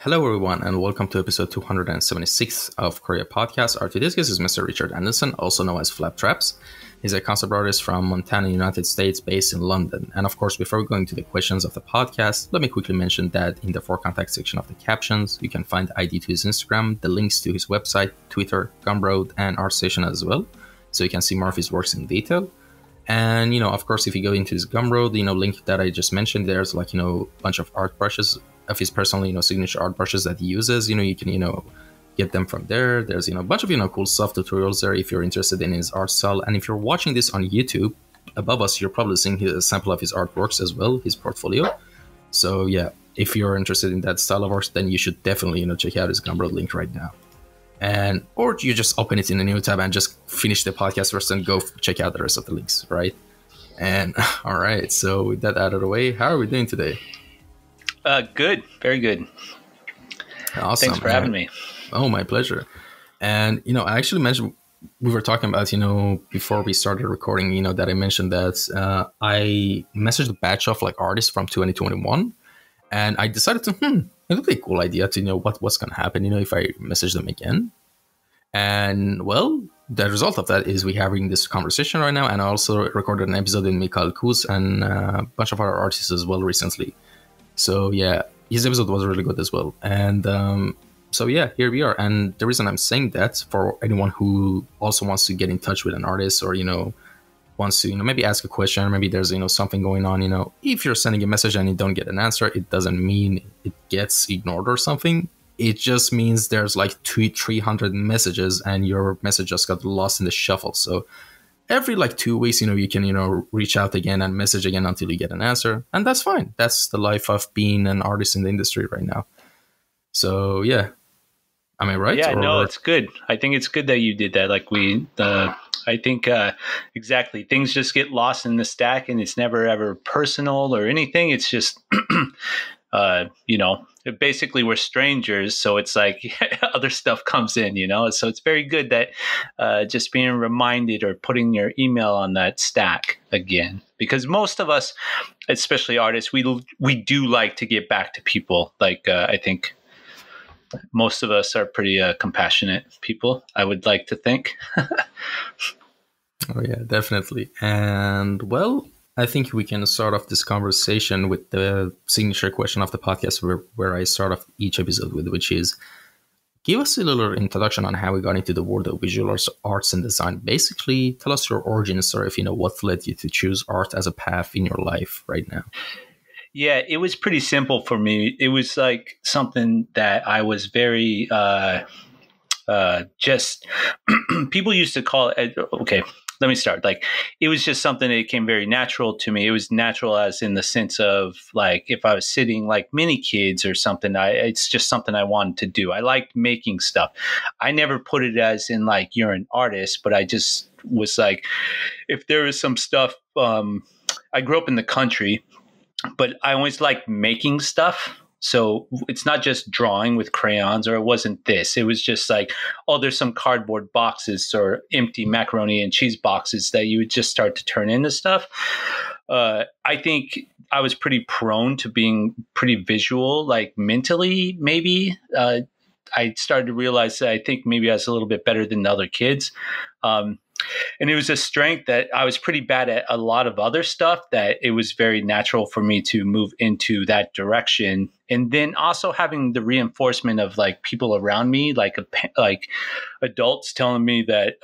Hello, everyone, and welcome to episode 276 of Kouryer podcast. Our today's guest is Mr. Richard Anderson, also known as Flaptraps. He's a concept artist from Montana, United States, based in London. And of course, before going to the questions of the podcast, let me quickly mention that in the for contact section of the captions, you can find ID to his Instagram, the links to his website, Twitter, Gumroad, and ArtStation as well. So you can see more of his works in detail. And, of course, if you go into his Gumroad, link that I just mentioned, there's a bunch of art brushes of his personal, signature art brushes that he uses. You can, get them from there. There's, a bunch of, cool stuff, tutorials there if you're interested in his art style. And if you're watching this on YouTube, above us, you're probably seeing a sample of his artworks as well, his portfolio. So, yeah, if you're interested in that style of art, then you should definitely, check out his Gumroad link right now. Or you just open it in a new tab and just finish the podcast first and go check out the rest of the links, right? And all right, so with that out of the way, how are we doing today? Good, very good. Awesome. Thanks for having me. Oh, my pleasure. And I actually mentioned we were talking about before we started recording, that I mentioned that I messaged a batch of artists from 2021, and I decided to it would be a cool idea to know what's going to happen, if I message them again. And well, the result of that is we're having this conversation right now, and I also recorded an episode with Mikhail Kuz and a bunch of other artists as well recently. So yeah, his episode was really good as well. And so yeah, here we are. And the reason I'm saying that, for anyone who also wants to get in touch with an artist, or wants to maybe ask a question, or maybe there's something going on, if you're sending a message and you don't get an answer, it doesn't mean it gets ignored or something. It just means there's 300 messages and your message just got lost in the shuffle. So every 2 weeks, you can reach out again and message again until you get an answer, and that's fine. That's the life of being an artist in the industry right now. So yeah, am I right? Yeah, no, it's good. I think it's good that you did that. I think exactly. Things just get lost in the stack, and it's never ever personal or anything. It's just, basically we're strangers. So it's other stuff comes in, So it's very good that just being reminded or putting your email on that stack again, because most of us, especially artists, we do like to get back to people. I think most of us are pretty compassionate people, I would like to think. Oh, yeah, definitely. And well, I think we can start off this conversation with the signature question of the podcast where I start off each episode with, which is, give us a little introduction on how we got into the world of visual arts and design. Basically, tell us your origin story of, what led you to choose art as a path in your life right now. Yeah, it was pretty simple for me. It was something that I was very just people used to call it. Okay, let me start. It was just something that came very natural to me. It was natural as in the sense of if I was sitting many kids or something, it's just something I wanted to do. I liked making stuff. I never put it as in you're an artist, but I just was if there was some stuff. I grew up in the country, but I always liked making stuff. So it's not just drawing with crayons, or it wasn't this. It was just there's some cardboard boxes or empty macaroni and cheese boxes that you would just start to turn into stuff. I think I was pretty prone to being pretty visual, mentally, maybe. I started to realize that I think maybe I was a little bit better than the other kids. And it was a strength that I was pretty bad at a lot of other stuff, that it was very natural for me to move into that direction. And then also having the reinforcement of people around me, like adults telling me that,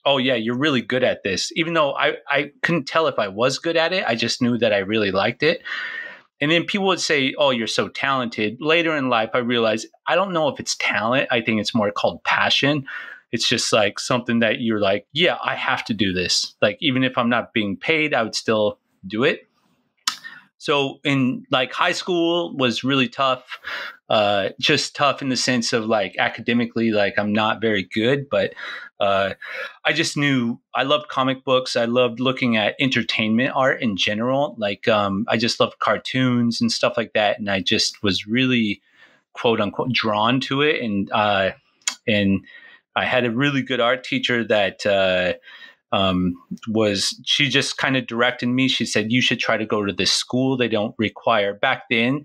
oh yeah, you're really good at this. Even though I couldn't tell if I was good at it, I just knew that I really liked it. And then people would say, oh, you're so talented. Later in life, I realized I don't know if it's talent. I think it's more called passion. It's just something that you're yeah, I have to do this. Even if I'm not being paid, I would still do it. So in high school was really tough, just tough in the sense of academically, I'm not very good, but I just knew I loved comic books. I loved looking at entertainment art in general. I just loved cartoons and stuff like that. And I just was really, quote unquote, drawn to it. And I had a really good art teacher that she just kind of directed me. She said, you should try to go to this school. They don't require back then.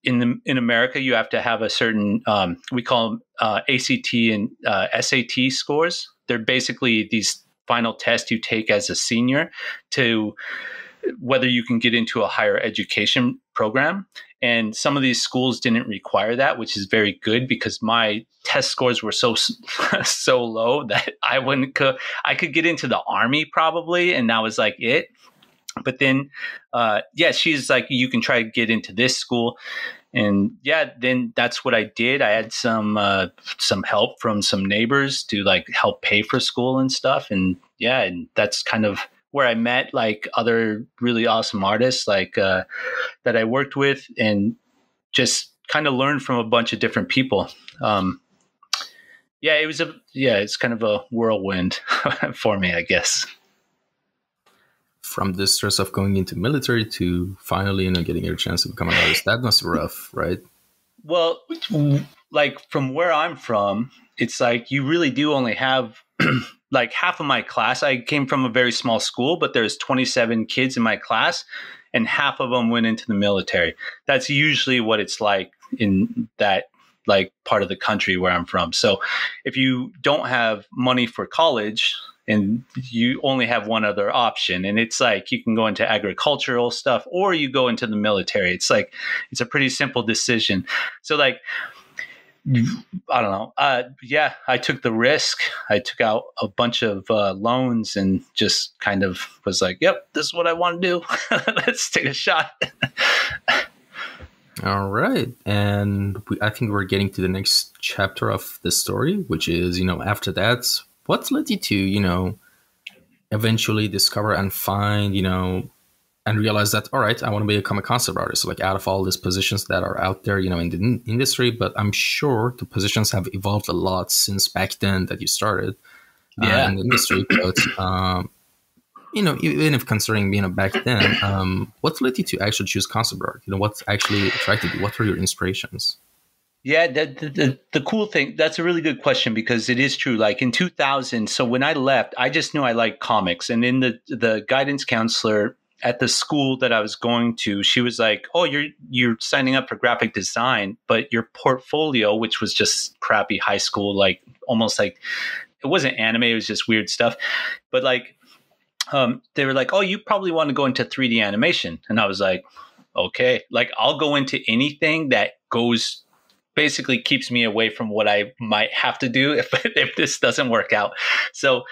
in America, you have to have a certain we call them ACT and SAT scores. They're basically these final tests you take as a senior to whether you can get into a higher education program. And some of these schools didn't require that, which is very good because my test scores were so so low that I could get into the Army probably, and that was like it. But then, she's like, you can try to get into this school. And then that's what I did. I had some help from some neighbors to like help pay for school and stuff. And and that's kind of where I met like other really awesome artists like that I worked with, and just kind of learned from a bunch of different people. It's kind of a whirlwind for me, I guess. From the stress of going into military to finally, getting your chance to become an artist, that must be rough, right? Well, like from where I'm from, it's like you really do only have like half of my class. I came from a very small school, but there's 27 kids in my class, and half of them went into the military. That's usually what it's like in that like part of the country where I'm from. So if you don't have money for college, and you only have one other option, and it's like you can go into agricultural stuff or you go into the military. It's like it's a pretty simple decision. So like I don't know. I took the risk. I took out a bunch of loans and just kind of was like, "Yep, this is what I want to do. Let's take a shot." All right, and I think we're getting to the next chapter of the story, which is after that. What led you to, eventually discover and find, and realize that, all right, I want to become a concept artist. Like out of all these positions that are out there, in the industry, but I'm sure the positions have evolved a lot since back then that you started in the industry. But, even if considering, back then, what led you to actually choose concept art? What actually attracted you? What were your inspirations? Yeah, the cool thing, that's a really good question because it is true. Like in 2000, so when I left, I just knew I liked comics. And then the guidance counselor at the school that I was going to, she was like, "Oh, you're signing up for graphic design, but your portfolio," which was just crappy high school, like almost like it wasn't anime, it was just weird stuff. But like they were like, "Oh, you probably want to go into 3D animation." And I was like, "Okay, like I'll go into anything that basically keeps me away from what I might have to do if this doesn't work out." So,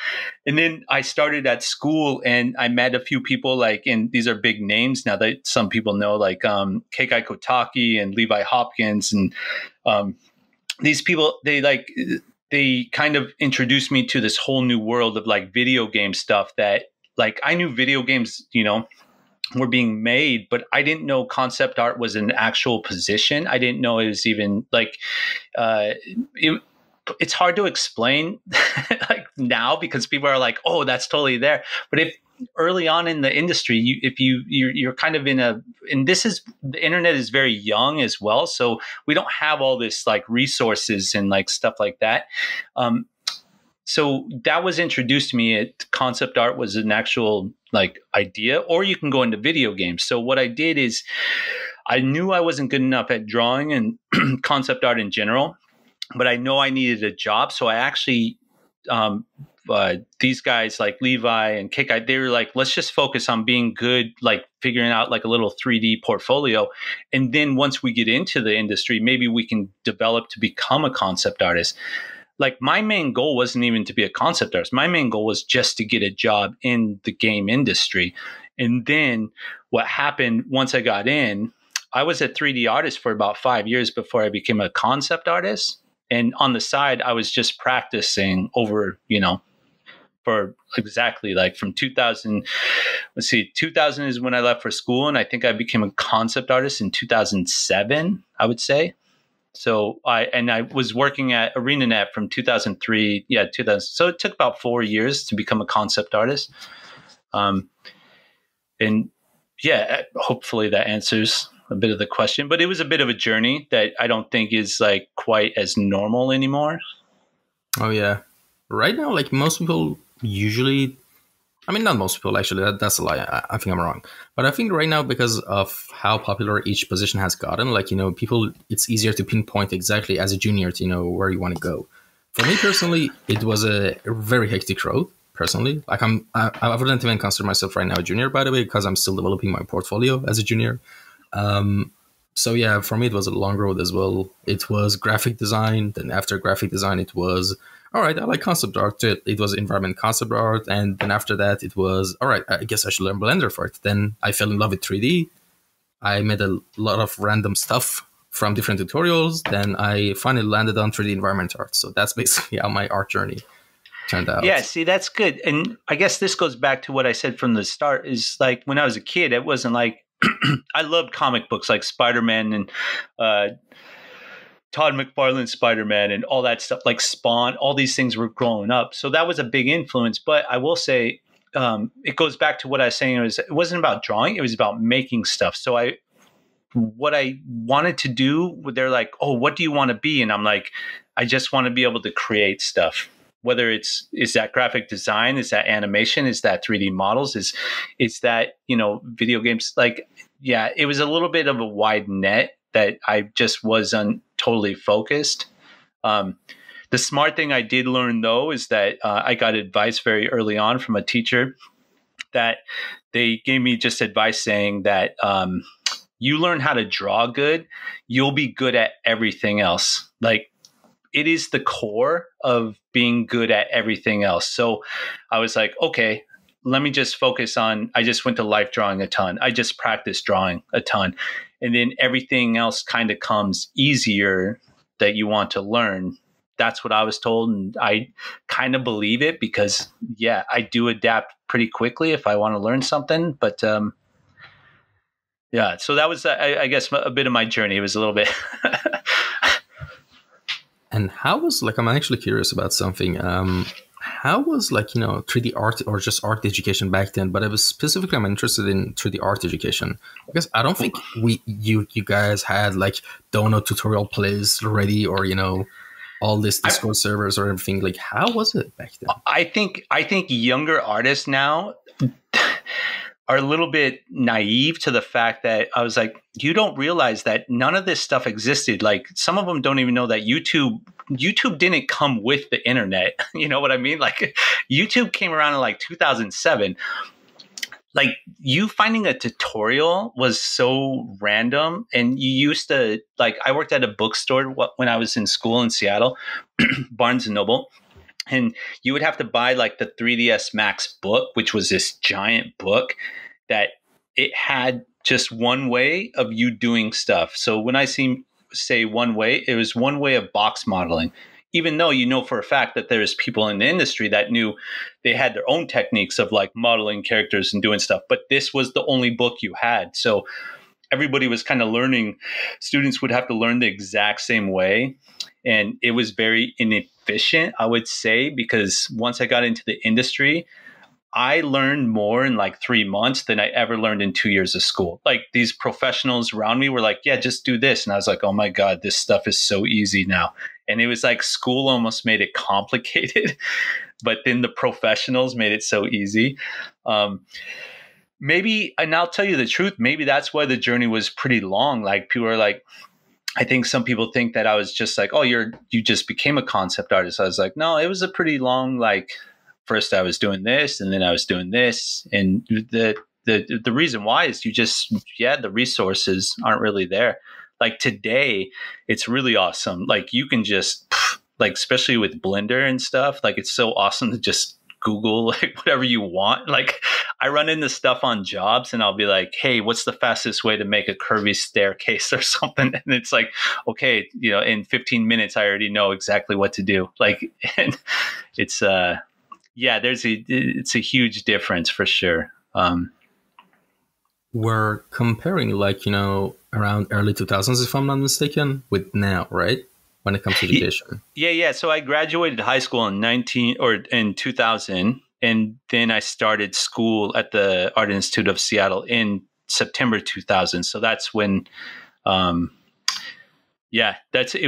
and then I started at school and I met a few people like, and these are big names now that some people know, like Keikai Kotaki and Levi Hopkins. And these people, they kind of introduced me to this whole new world of like video game stuff that like I knew video games, were being made, but I didn't know concept art was an actual position. I didn't know it was even like it's hard to explain like now because people are like, "Oh, that's totally there." But if early on in the industry, you're kind of and this is, the internet is very young as well, so we don't have all this like resources and like stuff like that. So that was introduced to me. Concept art was an actual like idea, or you can go into video games. So what I did is I knew I wasn't good enough at drawing and concept art in general, but I know I needed a job. So I actually, these guys like Levi and Keikai, they were like, "Let's just focus on being good, like figuring out like a little 3D portfolio. And then once we get into the industry, maybe we can develop to become a concept artist." Like my main goal wasn't even to be a concept artist. My main goal was just to get a job in the game industry. And then what happened once I got in, I was a 3D artist for about 5 years before I became a concept artist. And on the side, I was just practicing over, for exactly like from 2000, 2000 is when I left for school. And I think I became a concept artist in 2007, I would say. So I was working at ArenaNet from 2003, 2000. So it took about 4 years to become a concept artist. And hopefully that answers a bit of the question, but it was a bit of a journey that I don't think is like quite as normal anymore. Oh yeah. Right now, like most people usually, I mean, not most people actually. That's a lie. I think I'm wrong. But I think right now, because of how popular each position has gotten, like, people, it's easier to pinpoint exactly as a junior to know where you want to go. For me personally, it was a very hectic road. Personally, like I wouldn't even consider myself right now a junior, by the way, because I'm still developing my portfolio as a junior. So yeah, for me, it was a long road as well. It was graphic design. Then after graphic design, it was all right. I like concept art. It was environment concept art, and then after that, it was all right. I guess I should learn Blender for it. Then I fell in love with 3D. I made a lot of random stuff from different tutorials. Then I finally landed on 3D environment art. So that's basically how my art journey turned Yeah, out. see, that's good. And I guess this goes back to what I said from the start is like when I was a kid, it wasn't like I loved comic books like Spider-Man and uh, Todd McFarlane's Spider-Man and all that stuff, like Spawn, all these things were growing up. So that was a big influence. But I will say, it goes back to what I was saying. It wasn't about drawing. It was about making stuff. So what I wanted to do, they're like, oh, what do you want to be? And I'm like, I just want to be able to create stuff. Whether is that graphic design, is that animation, is that 3D models, is that, video games? Like, yeah, it was a little bit of a wide net that I just wasn't totally focused. Um, the smart thing I did learn though is that I got advice very early on from a teacher that they gave me just advice saying that you learn how to draw good, you'll be good at everything else. Like it is the core of being good at everything else. So I was like, okay, let me just focus on, I just went to life drawing a ton. I just practiced drawing a ton. And then everything else kind of comes easier that you want to learn. That's what I was told. And I kind of believe it because, yeah, I do adapt pretty quickly if I want to learn something. But yeah, so that was, I guess, a bit of my journey. It was a little bit. And how was, like, I'm actually curious about something. How was, like, 3D art or just art education back then? But I was specifically, I'm interested in 3D art education because I don't think you guys had like dono tutorial plays ready or all this Discord servers or everything. Like, how was it back then? I think younger artists now are a little bit naive to the fact that I was like, you don't realize that none of this stuff existed. Like some of them don't even know that YouTube didn't come with the internet. You know what I mean? Like YouTube came around in like 2007. Like you finding a tutorial was so random. And you used to, like, I worked at a bookstore when I was in school in Seattle, Barnes and Noble. And you would have to buy like the 3ds Max book, which was this giant book that it had just one way of you doing stuff. So when I say one way, it was one way of box modeling, even though you know for a fact that there's people in the industry that knew they had their own techniques of like modeling characters and doing stuff. But this was the only book you had. So everybody was kind of learning. Students would have to learn the exact same way. And it was very inefficient, I would say, because once I got into the industry, I learned more in like 3 months than I ever learned in 2 years of school. Like these professionals around me were like, yeah, just do this. And I was like, oh my God, this stuff is so easy now. And it was like school almost made it complicated, but then the professionals made it so easy. Maybe, and I'll tell you the truth, maybe that's why the journey was pretty long. Like people are like, I think some people think that I was just like, oh, you just became a concept artist. I was like, no, it was a pretty long, like, first I was doing this and then I was doing this. And the reason why is the resources aren't really there. Like today, it's really awesome. Like you can just, like, especially with Blender and stuff, like it's so awesome to just Google like whatever you want. Like I run into stuff on jobs and I'll be like, hey, what's the fastest way to make a curvy staircase or something? And it's like, okay, in 15 minutes, I already know exactly what to do. Like, and it's, it's a huge difference for sure. We're comparing like, around early 2000s, if I'm not mistaken, with now, right? When it comes to education. Yeah. So I graduated high school in 2000, and then I started school at the Art Institute of Seattle in September 2000. So that's when, it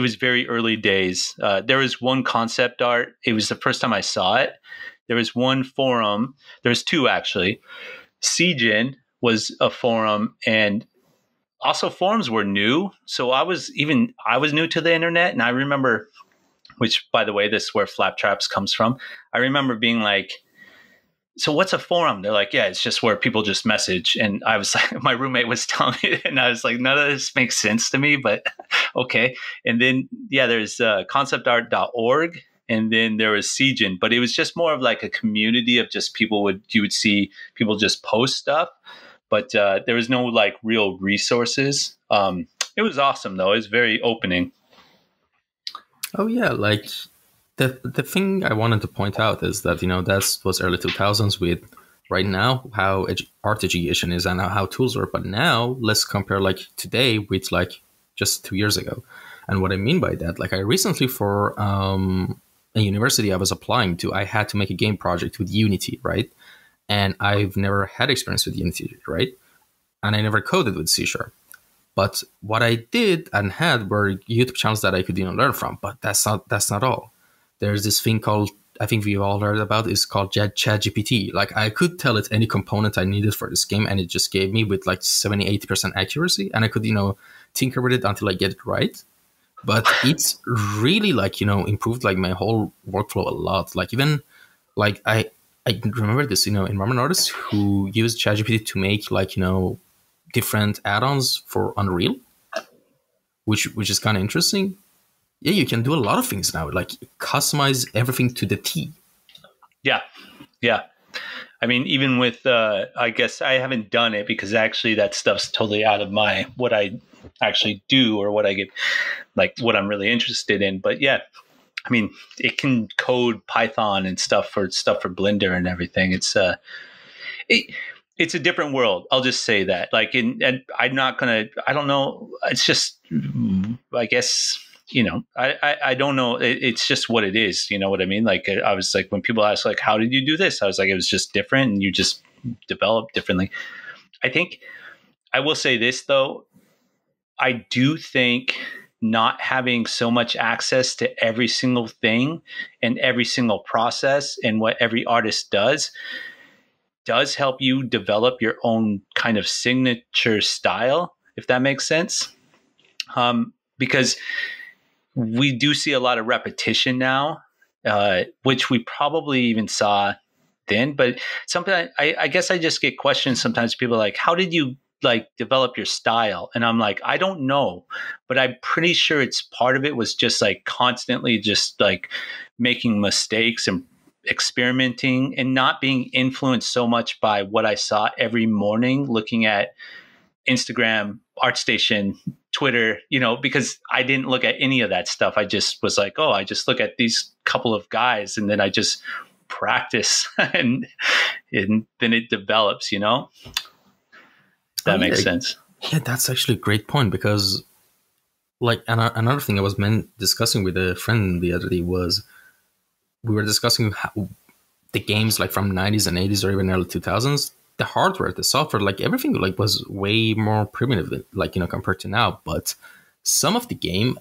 was very early days. There was one concept art. It was the first time I saw it. there was one forum. There's two actually. Cgen was a forum, and also forums were new. So I was new to the internet, and I remember, which by the way, this is where Flaptraps comes from. I remember being like, so what's a forum? They're like, yeah, it's just where people just message. And I was like, my roommate was telling me, and I was like, none of this makes sense to me, but okay. And then, yeah, there's conceptart.org. And then there was Cgen, but it was just more of like a community of just you would see people just post stuff, but there was no like real resources. It was awesome though. It was very opening. Oh yeah, like the thing I wanted to point out is that that was early 2000s with right now how art education is and how tools work. But now let's compare like today with like just 2 years ago. And what I mean by that, like I recently for a university I was applying to, I had to make a game project with Unity, right? And I've never had experience with Unity, right? And I never coded with C Sharp. But what I did and had were YouTube channels that I could learn from. But that's not all. There's this thing called, I think we've all heard about, is called ChatGPT. Like I could tell it any component I needed for this game, and it just gave me with like 70-80% accuracy, and I could tinker with it until I get it right. But it's really like improved like my whole workflow a lot. Like even like I remember this environment artists who used ChatGPT to make like different add-ons for Unreal, which is kind of interesting. Yeah, you can do a lot of things now, like customize everything to the T. Yeah. Yeah. I mean, even with, I guess I haven't done it because actually that stuff's totally out of what I actually do or what I get, like what I'm really interested in. But yeah, I mean, it can code Python and stuff for Blender and everything. It's a different world. I'll just say that. Like, and I'm not gonna. I don't know. It's just, I guess. I don't know. It's just what it is. You know what I mean? Like, I was like, when people ask, like, how did you do this? I was like, it was just different, and you just develop differently. I think I will say this though. I do think not having so much access to every single thing and every single process and what every artist does help you develop your own kind of signature style, if that makes sense. Because we do see a lot of repetition now, which we probably even saw then. But sometimes I guess I just get questions sometimes. People are like, how did you like develop your style? And I'm like, I don't know, but I'm pretty sure it's part of it was just like constantly just like making mistakes and experimenting and not being influenced so much by what I saw every morning looking at Instagram, ArtStation, Twitter, because I didn't look at any of that stuff. I just was like, oh, I just look at these couple of guys and then I just practice and then it develops, That makes sense. Yeah, that's actually a great point because like another thing I was discussing with a friend the other day was we were discussing how the games like from 90s and 80s or even early 2000s, the hardware, the software, like everything like was way more primitive, like, compared to now. But some of the game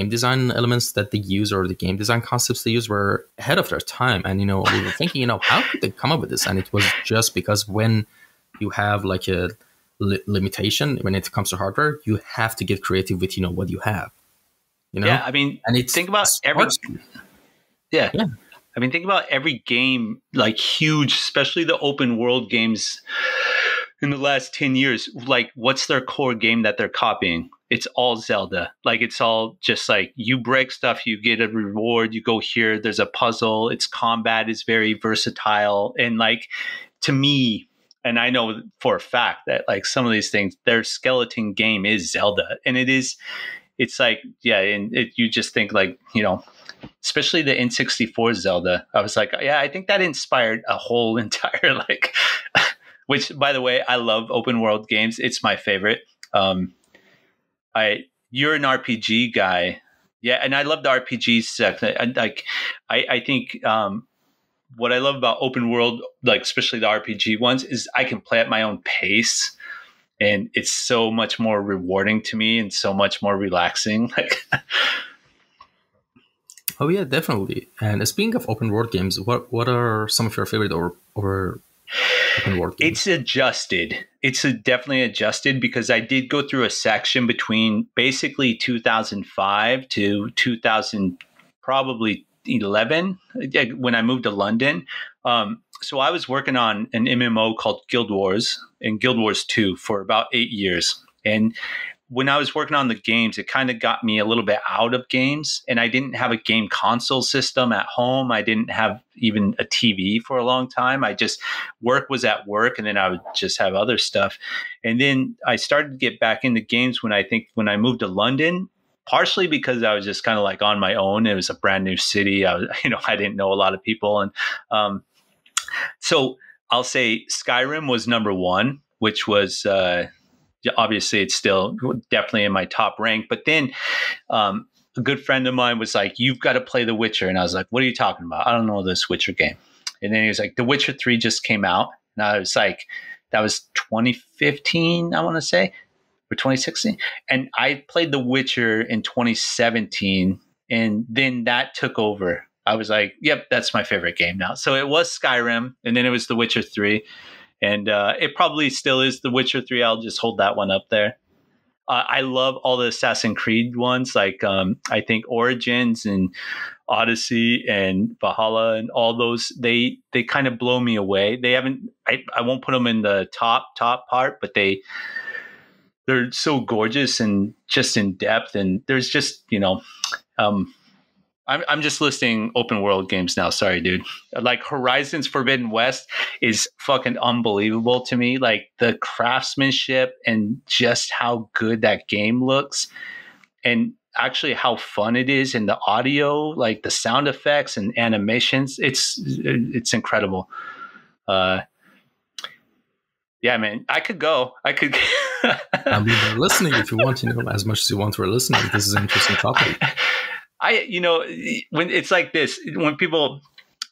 design elements that they use or the game design concepts they use were ahead of their time. And, we were thinking, how could they come up with this? And it was just because when you have like a limitation when it comes to hardware, you have to get creative with, what you have, Yeah. I mean, and it's think about yeah. I mean, think about every game, like huge, especially the open world games in the last 10 years. Like, what's their core game that they're copying? It's all Zelda. Like, it's all just like you break stuff, you get a reward, you go here, there's a puzzle. Its combat is very versatile. And like, to me, and I know for a fact that like some of these things, their skeleton game is Zelda. And it's like, yeah, and you just think like, especially the N64 Zelda. I was like, yeah, I think that inspired a whole entire like, which by the way, I love open world games. It's my favorite. You're an RPG guy. Yeah. And I love the RPG section. I think, what I love about open world, like especially the RPG ones, is I can play at my own pace. And it's so much more rewarding to me and so much more relaxing. Like, Oh yeah, definitely. And speaking of open world games, what are some of your favorite or open world It's games? adjusted. Definitely adjusted because I did go through a section between basically 2005 to 2000, probably 11, when I moved to London. So I was working on an MMO called Guild Wars and Guild Wars 2 for about 8 years. And when I was working on the games, it kind of got me a little bit out of games. And I didn't have a game console system at home. I didn't have even a TV for a long time. I just, work was at work, and then I would just have other stuff. And then I started to get back into games when I moved to London, partially because I was just kind of like on my own. It was a brand new city. I didn't know a lot of people. And so I'll say Skyrim was number one, which was, obviously it's still definitely in my top rank. But then a good friend of mine was like, "You've got to play The Witcher." And I was like, "What are you talking about? I don't know this Witcher game." And then he was like, "The Witcher 3 just came out." And I was like, that was 2015, I want to say, or 2016. And I played The Witcher in 2017. And then that took over. I was like, yep, that's my favorite game now. So it was Skyrim, and then it was The Witcher 3. And it probably still is The Witcher 3. I'll just hold that one up there. I love all the Assassin's Creed ones, like I think Origins and Odyssey and Valhalla and all those. They kind of blow me away. They haven't. I won't put them in the top part, but they're so gorgeous and just in depth. And there's just um, I'm just listing open world games now. Sorry, dude. Like Horizons Forbidden West is fucking unbelievable to me. Like the craftsmanship and just how good that game looks, and actually how fun it is, and the audio, like the sound effects and animations. It's incredible. Uh, yeah, man. I could go. I could. And we were listening if you want, as much as you want, we're listening. This is an interesting topic. When it's like this, when people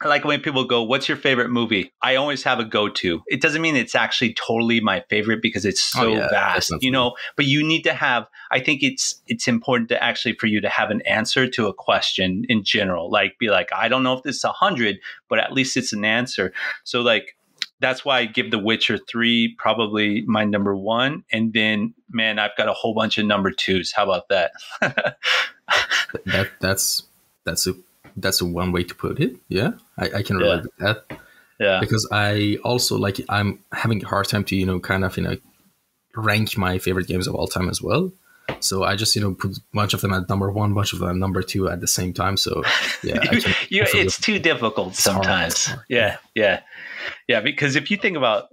go, "What's your favorite movie?" I always have a go-to. It doesn't mean it's actually totally my favorite because it's so vast, definitely. but you need to have, I think it's important to actually, for you to have an answer to a question in general, like be like, I don't know if this is 100, but at least it's an answer. So like, that's why I give The Witcher 3 probably my number one. And then, man, I've got a whole bunch of number twos. How about that? That's a one way to put it. Yeah, I can relate with that. Yeah. Because I also I'm having a hard time to rank my favorite games of all time as well. So I just put a bunch of them at number one, bunch of them at number two at the same time. So yeah, it's too difficult sometimes. Yeah. Because if you think about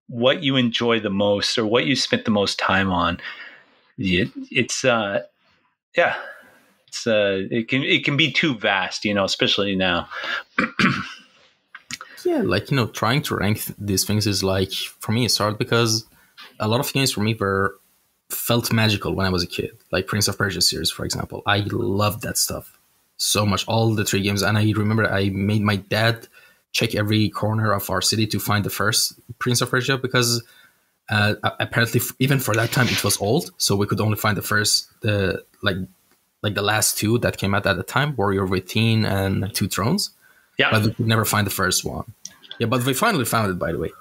what you enjoy the most or what you spent the most time on, it can be too vast, especially now. Yeah, trying to rank these things is for me it's hard because a lot of games for me felt magical when I was a kid, like Prince of Persia series, for example. I loved that stuff so much, all the three games. And I remember I made my dad check every corner of our city to find the first Prince of Persia because apparently even for that time it was old, so we could only find the last two that came out at the time, Warrior Within and Two Thrones. Yeah, but we could never find the first one. Yeah, but we finally found it, by the way.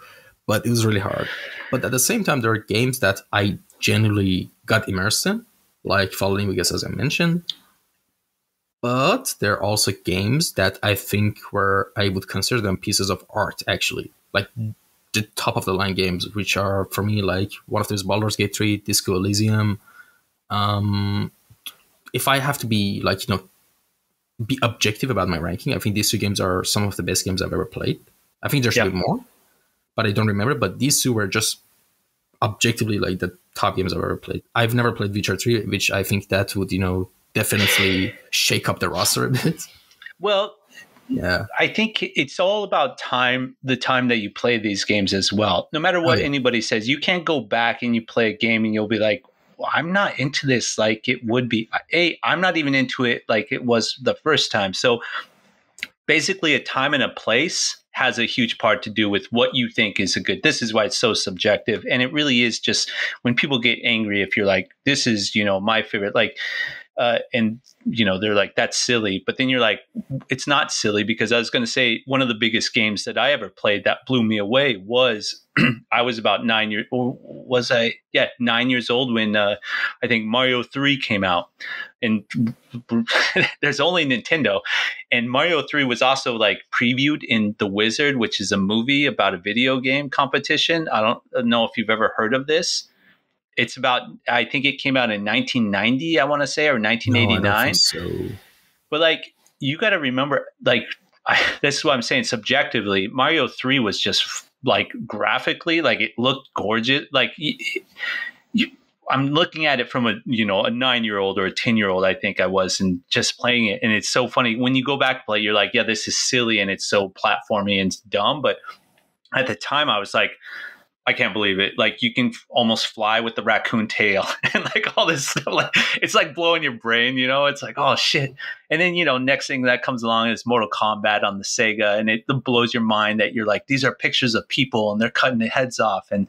But it was really hard. But at the same time, there are games that I genuinely got immersed in, like Fallen Vegas, as I mentioned. But there are also games that I think I would consider them pieces of art, actually. Like the top of the line games, which are, for me, like one of those Baldur's Gate 3, Disco Elysium. If I have to be be objective about my ranking, I think these two games are some of the best games I've ever played. I think there should be more, but I don't remember. But these two were just objectively the top games I've ever played. I've never played Witcher 3, which I think that would, definitely shake up the roster a bit. Well, yeah, I think it's all about time, the time that you play these games as well. No matter what anybody says, you can't go back and you play a game and you'll be like, well, I'm not into this like it would be. I'm not even into it like it was the first time. So basically a time and a place has a huge part to do with what you think is a good. This is why it's so subjective. And it really is just when people get angry, if you're like, this is, my favorite, like And they're like, that's silly, but then you're like, it's not silly, because I was going to say one of the biggest games that I ever played that blew me away was I was about 9 years, or was I? Yeah, 9 years old when I think Mario 3 came out, and there's only Nintendo, and Mario 3 was also like previewed in The Wizard, which is a movie about a video game competition. I don't know if you've ever heard of this. It's about, I think it came out in 1990, I want to say, or No, I don't think 1989. so. But like, you got to remember, like, this is what I'm saying. Subjectively, Mario 3 was just like graphically, like it looked gorgeous. Like, I'm looking at it from a 9-year-old or a 10-year-old, I think I was, and just playing it. And it's so funny when you go back to play, you're like, yeah, this is silly and it's so platformy and dumb. But at the time, I was like, I can't believe it. Like, you can almost fly with the raccoon tail and like all this stuff. Like, it's like blowing your brain, It's like, oh shit. And then, next thing that comes along is Mortal Kombat on the Sega, and it blows your mind that you're like, these are pictures of people and they're cutting their heads off. And,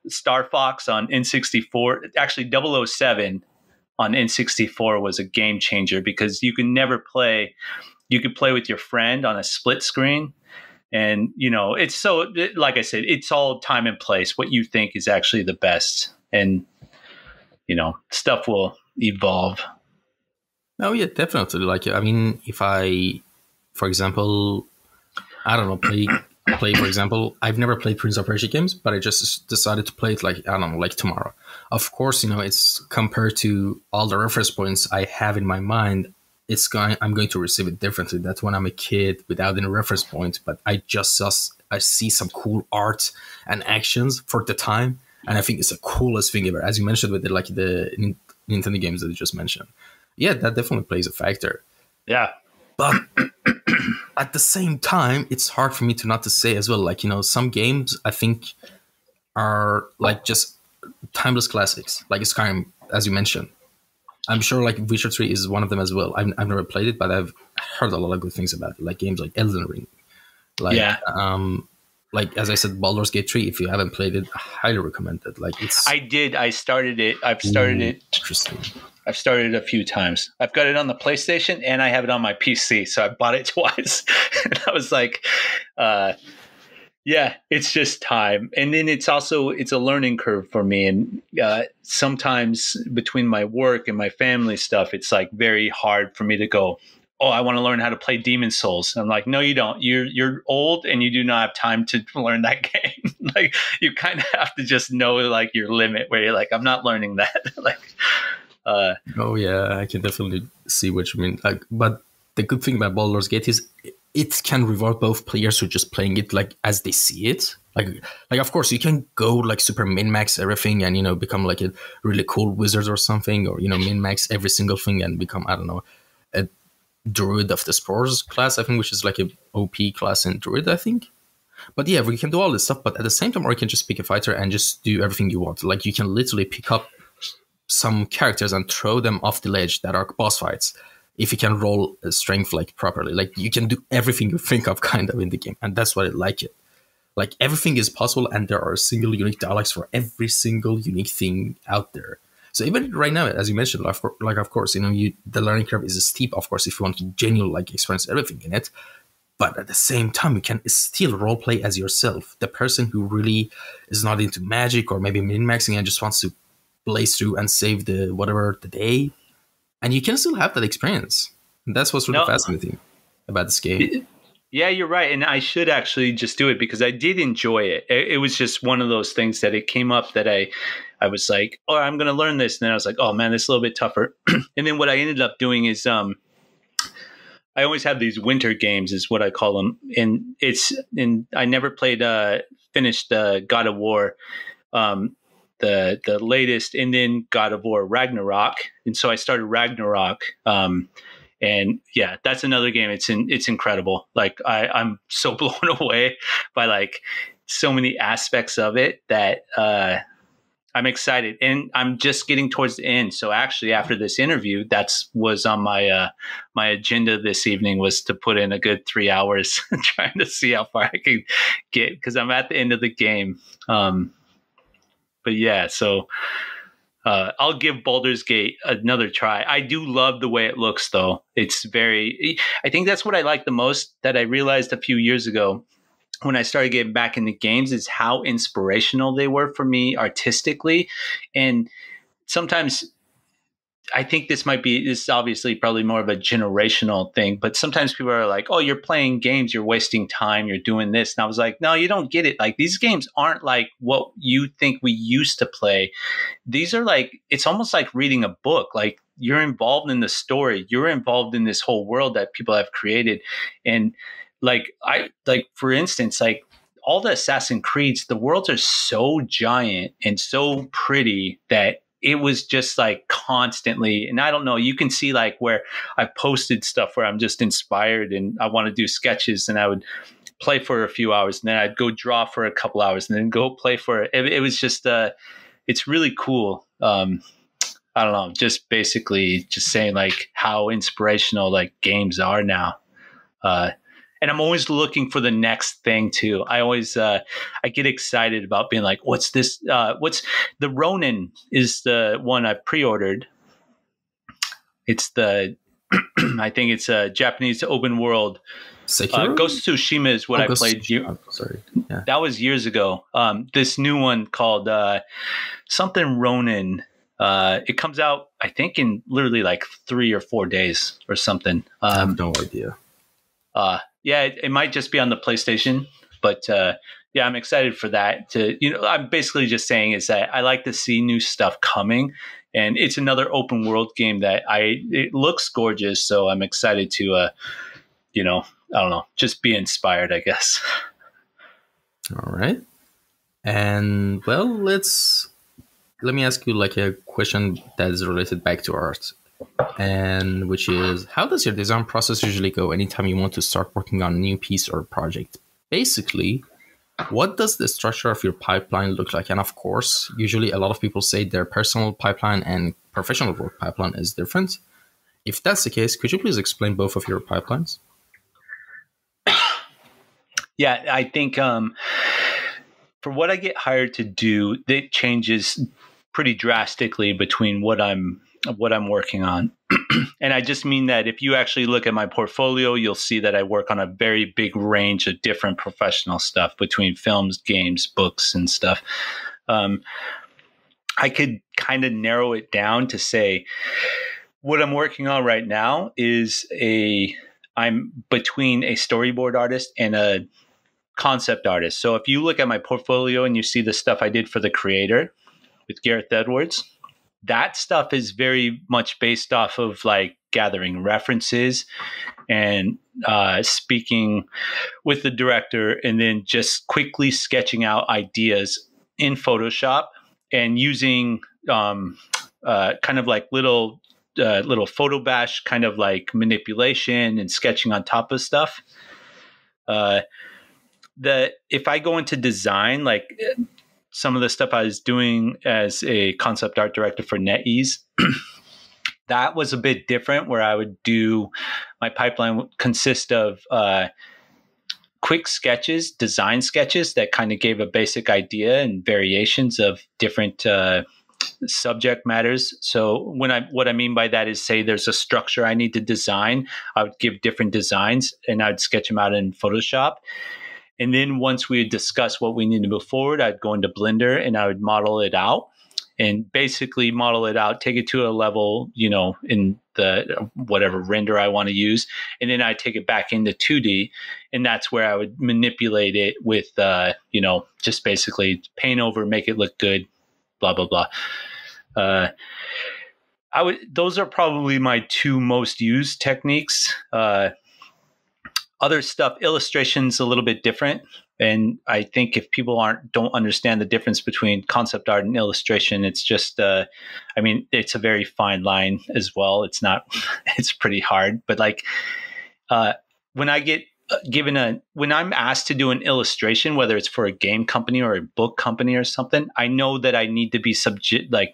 Star Fox on N64, actually 007 on N64 was a game changer, because you could play with your friend on a split screen. And, it's so, like I said, it's all time and place, what you think is actually the best. And, stuff will evolve. Oh, yeah, definitely. Like, I mean, if I, for example, I don't know, play, for example, I've never played Prince of Persia games, but I just decided to play it like, I don't know, like tomorrow. Of course, it's compared to all the reference points I have in my mind, I'm going to receive it differently. That's when I'm a kid without any reference point, but I see some cool art and actions for the time, and I think it's the coolest thing ever. As you mentioned with the Nintendo games that you just mentioned, yeah, that definitely plays a factor. Yeah, but at the same time, it's hard for me to say as well. Like, some games I think are like just timeless classics, like Skyrim, as you mentioned. I'm sure like Witcher 3 is one of them as well. I've never played it, but I've heard a lot of good things about it. Like games like Elden Ring. Like, yeah. Like as I said, Baldur's Gate 3, if you haven't played it, I highly recommend it. Like I did. I started it. I've started it. Interesting. I've started it a few times. I've got it on the PlayStation and I have it on my PC. So I bought it twice. And I was like, yeah, it's just time. And then it's a learning curve for me. And sometimes between my work and my family stuff, it's like very hard for me to go, oh, I want to learn how to play Demon's Souls. And I'm like, no, you don't. You're old and you do not have time to learn that game. Like, you kind of have to just know like your limit, where you're like, I'm not learning that. Like, oh yeah, I can definitely see what you mean. Like, but the good thing about Baldur's Gate is it can reward both players who are just playing it like as they see it. Like of course you can go like super min max everything and become like a really cool wizard or something, or min max every single thing and become, I don't know, a druid of the spores class, I think, which is like a OP class in druid, I think. But yeah, we can do all this stuff, but at the same time, or you can just pick a fighter and just do everything you want. Like, you can literally pick up some characters and throw them off the ledge that are boss fights. If you can roll a strength like properly, like you can do everything you think of kind of in the game. And that's what I like it. Like, everything is possible, and there are single unique dialogues for every single unique thing out there. So even right now, as you mentioned, of course, the learning curve is steep, of course, if you want to genuinely like experience everything in it. But at the same time, you can still roleplay as yourself, the person who really is not into magic or maybe min-maxing and just wants to blaze through and save the day. And you can still have that experience. And that's what's really fascinating about this game. Yeah, you're right. And I should actually just do it, because I did enjoy it. It was just one of those things that it came up that I was like, oh, I'm going to learn this. And then I was like, oh man, this is a little bit tougher. And then what I ended up doing is, I always have these winter games, is what I call them. And I never finished God of War, the latest, and then God of War Ragnarok. And so I started Ragnarok. And yeah, that's another game. It's incredible. Like, I'm so blown away by like so many aspects of it that I'm excited, and I'm just getting towards the end. So actually, after this interview, was on my my agenda this evening, was to put in a good 3 hours trying to see how far I can get, because I'm at the end of the game. But yeah, so I'll give Baldur's Gate another try. I do love the way it looks, though. It's very. I think that's what I like the most. That I realized a few years ago when I started getting back into games is how inspirational they were for me artistically, and sometimes I think this is obviously probably more of a generational thing, but sometimes people are like, oh, you're playing games, you're wasting time, you're doing this. And I was like, no, you don't get it. Like, these games aren't like what you think we used to play. These are like, it's almost like reading a book. Like, you're involved in the story, you're involved in this whole world that people have created. And for instance, like, all the Assassin's Creeds, the worlds are so giant and so pretty that it was just like constantly, and I don't know, you can see like where I posted stuff where I'm just inspired and I want to do sketches, and I would play for a few hours and then I'd go draw for a couple hours and then go play for it. It was just, it's really cool. I don't know, just basically just saying like how inspirational like games are now. And I'm always looking for the next thing too. I always I get excited about being like, what's this? What's the Ronin is the one I've pre-ordered. It's the I think it's a Japanese open world. Ghost of Tsushima is what I played. Sorry, yeah. That was years ago. This new one called something Ronin. It comes out, I think, in literally like 3 or 4 days or something. I have no idea. Yeah, it might just be on the PlayStation, but yeah, I'm excited for that. I'm basically just saying is that I like to see new stuff coming, and it's another open world game that it looks gorgeous, so I'm excited to, I don't know, just be inspired, I guess. All right, and well, let me ask you like a question that is related back to art. And which is, how does your design process usually go anytime you want to start working on a new piece or project? Basically, what does the structure of your pipeline look like? And of course, usually a lot of people say their personal pipeline and professional work pipeline is different. If that's the case, could you please explain both of your pipelines? Yeah, I think for what I get hired to do, it changes pretty drastically between what I'm working on. And I just mean that if you actually look at my portfolio, you'll see that I work on a very big range of different professional stuff between films, games, books, and stuff. I could kind of narrow it down to say what I'm working on right now is I'm between a storyboard artist and a concept artist. So if you look at my portfolio and you see the stuff I did for The Creator with Gareth Edwards, that stuff is very much based off of like gathering references and speaking with the director, and then just quickly sketching out ideas in Photoshop and using kind of like little photo bash kind of like manipulation and sketching on top of stuff. If I go into design, like some of the stuff I was doing as a concept art director for NetEase, that was a bit different, where I would do, my pipeline would consist of quick sketches, design sketches that kind of gave a basic idea and variations of different subject matters. So what I mean by that is, say there's a structure I need to design, I would give different designs and I'd sketch them out in Photoshop. And then once we had discussed what we need to move forward, I'd go into Blender and I would model it out, and basically model it out, take it to a level, in the whatever render I want to use. And then I'd take it back into 2D. And that's where I would manipulate it with, just basically paint over, make it look good, blah, blah, blah. Those are probably my two most used techniques. Other stuff, illustration's a little bit different. And I think if people don't understand the difference between concept art and illustration, it's just, it's a very fine line as well. It's pretty hard. But like, when I get when I'm asked to do an illustration, whether it's for a game company or a book company or something, I know that I need to be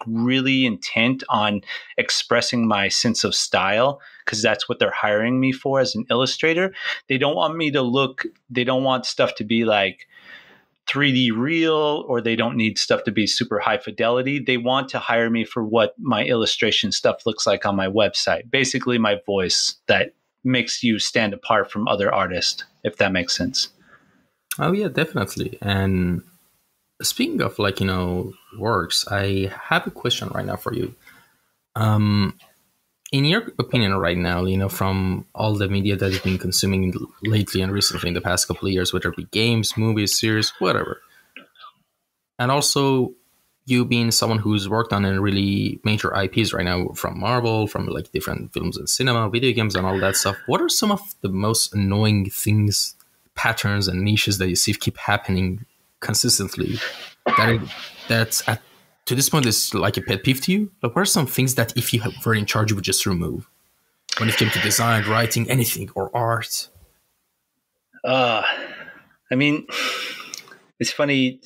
really intent on expressing my sense of style, because that's what they're hiring me for as an illustrator. They don't want stuff to be like 3D real, or they don't need stuff to be super high fidelity. They want to hire me for what my illustration stuff looks like on my website. Basically, my voice that makes you stand apart from other artists, if that makes sense. Oh yeah, definitely. And speaking of like, works, I have a question right now for you. Um, in your opinion right now, from all the media that you've been consuming lately and recently in the past couple of years, whether it be games, movies, series, whatever, and also you being someone who's worked on a really major IPs right now from Marvel, from like different films and cinema, video games, and all that stuff, what are some of the most annoying things, patterns, and niches that you see keep happening consistently that's at to this point is like a pet peeve to you? Like, what are some things that if you were in charge, you would just remove when it came to design, writing, anything, or art? I mean, it's funny.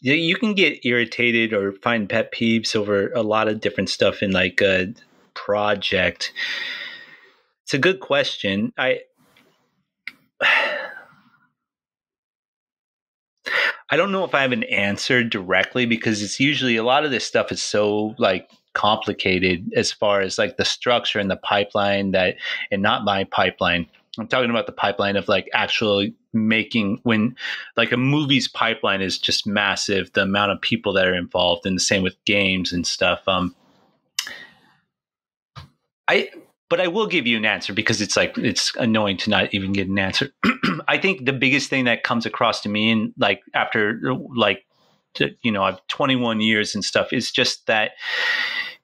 You can get irritated or find pet peeves over a lot of different stuff in like a project. It's a good question. I don't know if I have an answer directly, because it's usually a lot of this stuff is so like complicated as far as like the structure and the pipeline and not my pipeline. I'm talking about the pipeline of like actually making, when like a movie's pipeline is just massive, the amount of people that are involved, and the same with games and stuff. But I will give you an answer, because it's annoying to not even get an answer. I think the biggest thing that comes across to me, and like after like, I've 21 years and stuff, is just that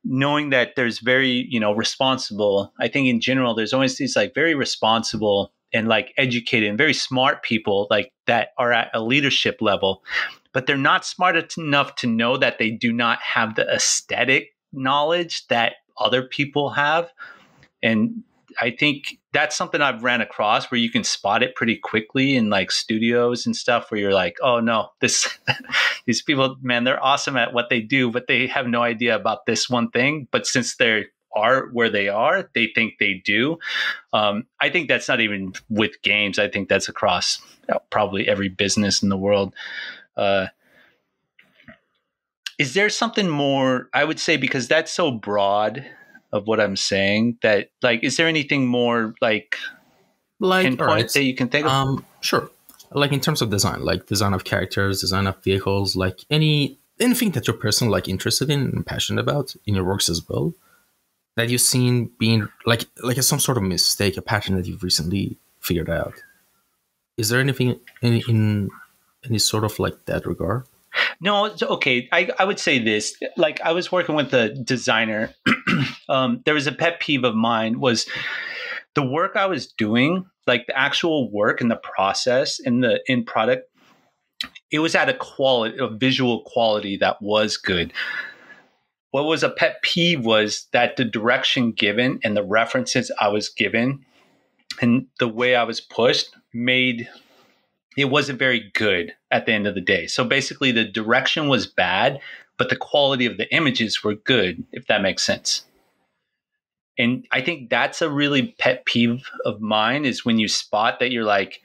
knowing that there's very, responsible, I think in general, there's always these like very responsible and like educated and very smart people like that are at a leadership level, but they're not smart enough to know that they do not have the aesthetic knowledge that other people have. And I think that's something I've ran across, where you can spot it pretty quickly in like studios and stuff, where you're like, oh no, these people, man, they're awesome at what they do, but they have no idea about this one thing. But since they are where they are, they think they do. I think that's not even with games. I think that's across probably every business in the world. Is there something more, I would say, because that's so broad of what I'm saying, that like, is there anything more like pinpoint right, that you can think of? Sure. Like in terms of design, like design of characters, design of vehicles, like anything that you're personally like interested in and passionate about in your works as well, that you've seen being like some sort of mistake, a pattern that you've recently figured out. Is there anything in any sort of like that regard? No, it's okay. I would say this. Like, I was working with a designer. There was a pet peeve of mine, was the work I was doing, like the actual work and the process and the end product. It was at a visual quality that was good. What was a pet peeve was that the direction given and the references I was given and the way I was pushed made it wasn't very good at the end of the day. So basically the direction was bad, but the quality of the images were good, if that makes sense. And I think that's a really pet peeve of mine, is when you spot that you're like,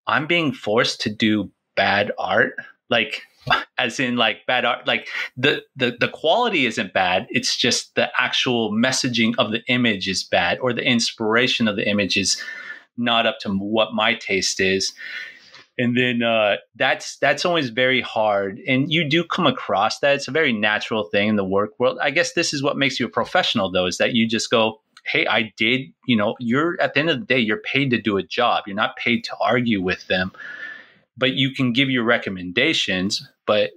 I'm being forced to do bad art. Like, as in like bad art, like the quality isn't bad. It's just the actual messaging of the image is bad, or the inspiration of the image is not up to what my taste is. And then that's always very hard. And you do come across that. It's a very natural thing in the work world. I guess this is what makes you a professional, though, is that you just go, hey, I did, you're at the end of the day, you're paid to do a job. You're not paid to argue with them, but you can give your recommendations. But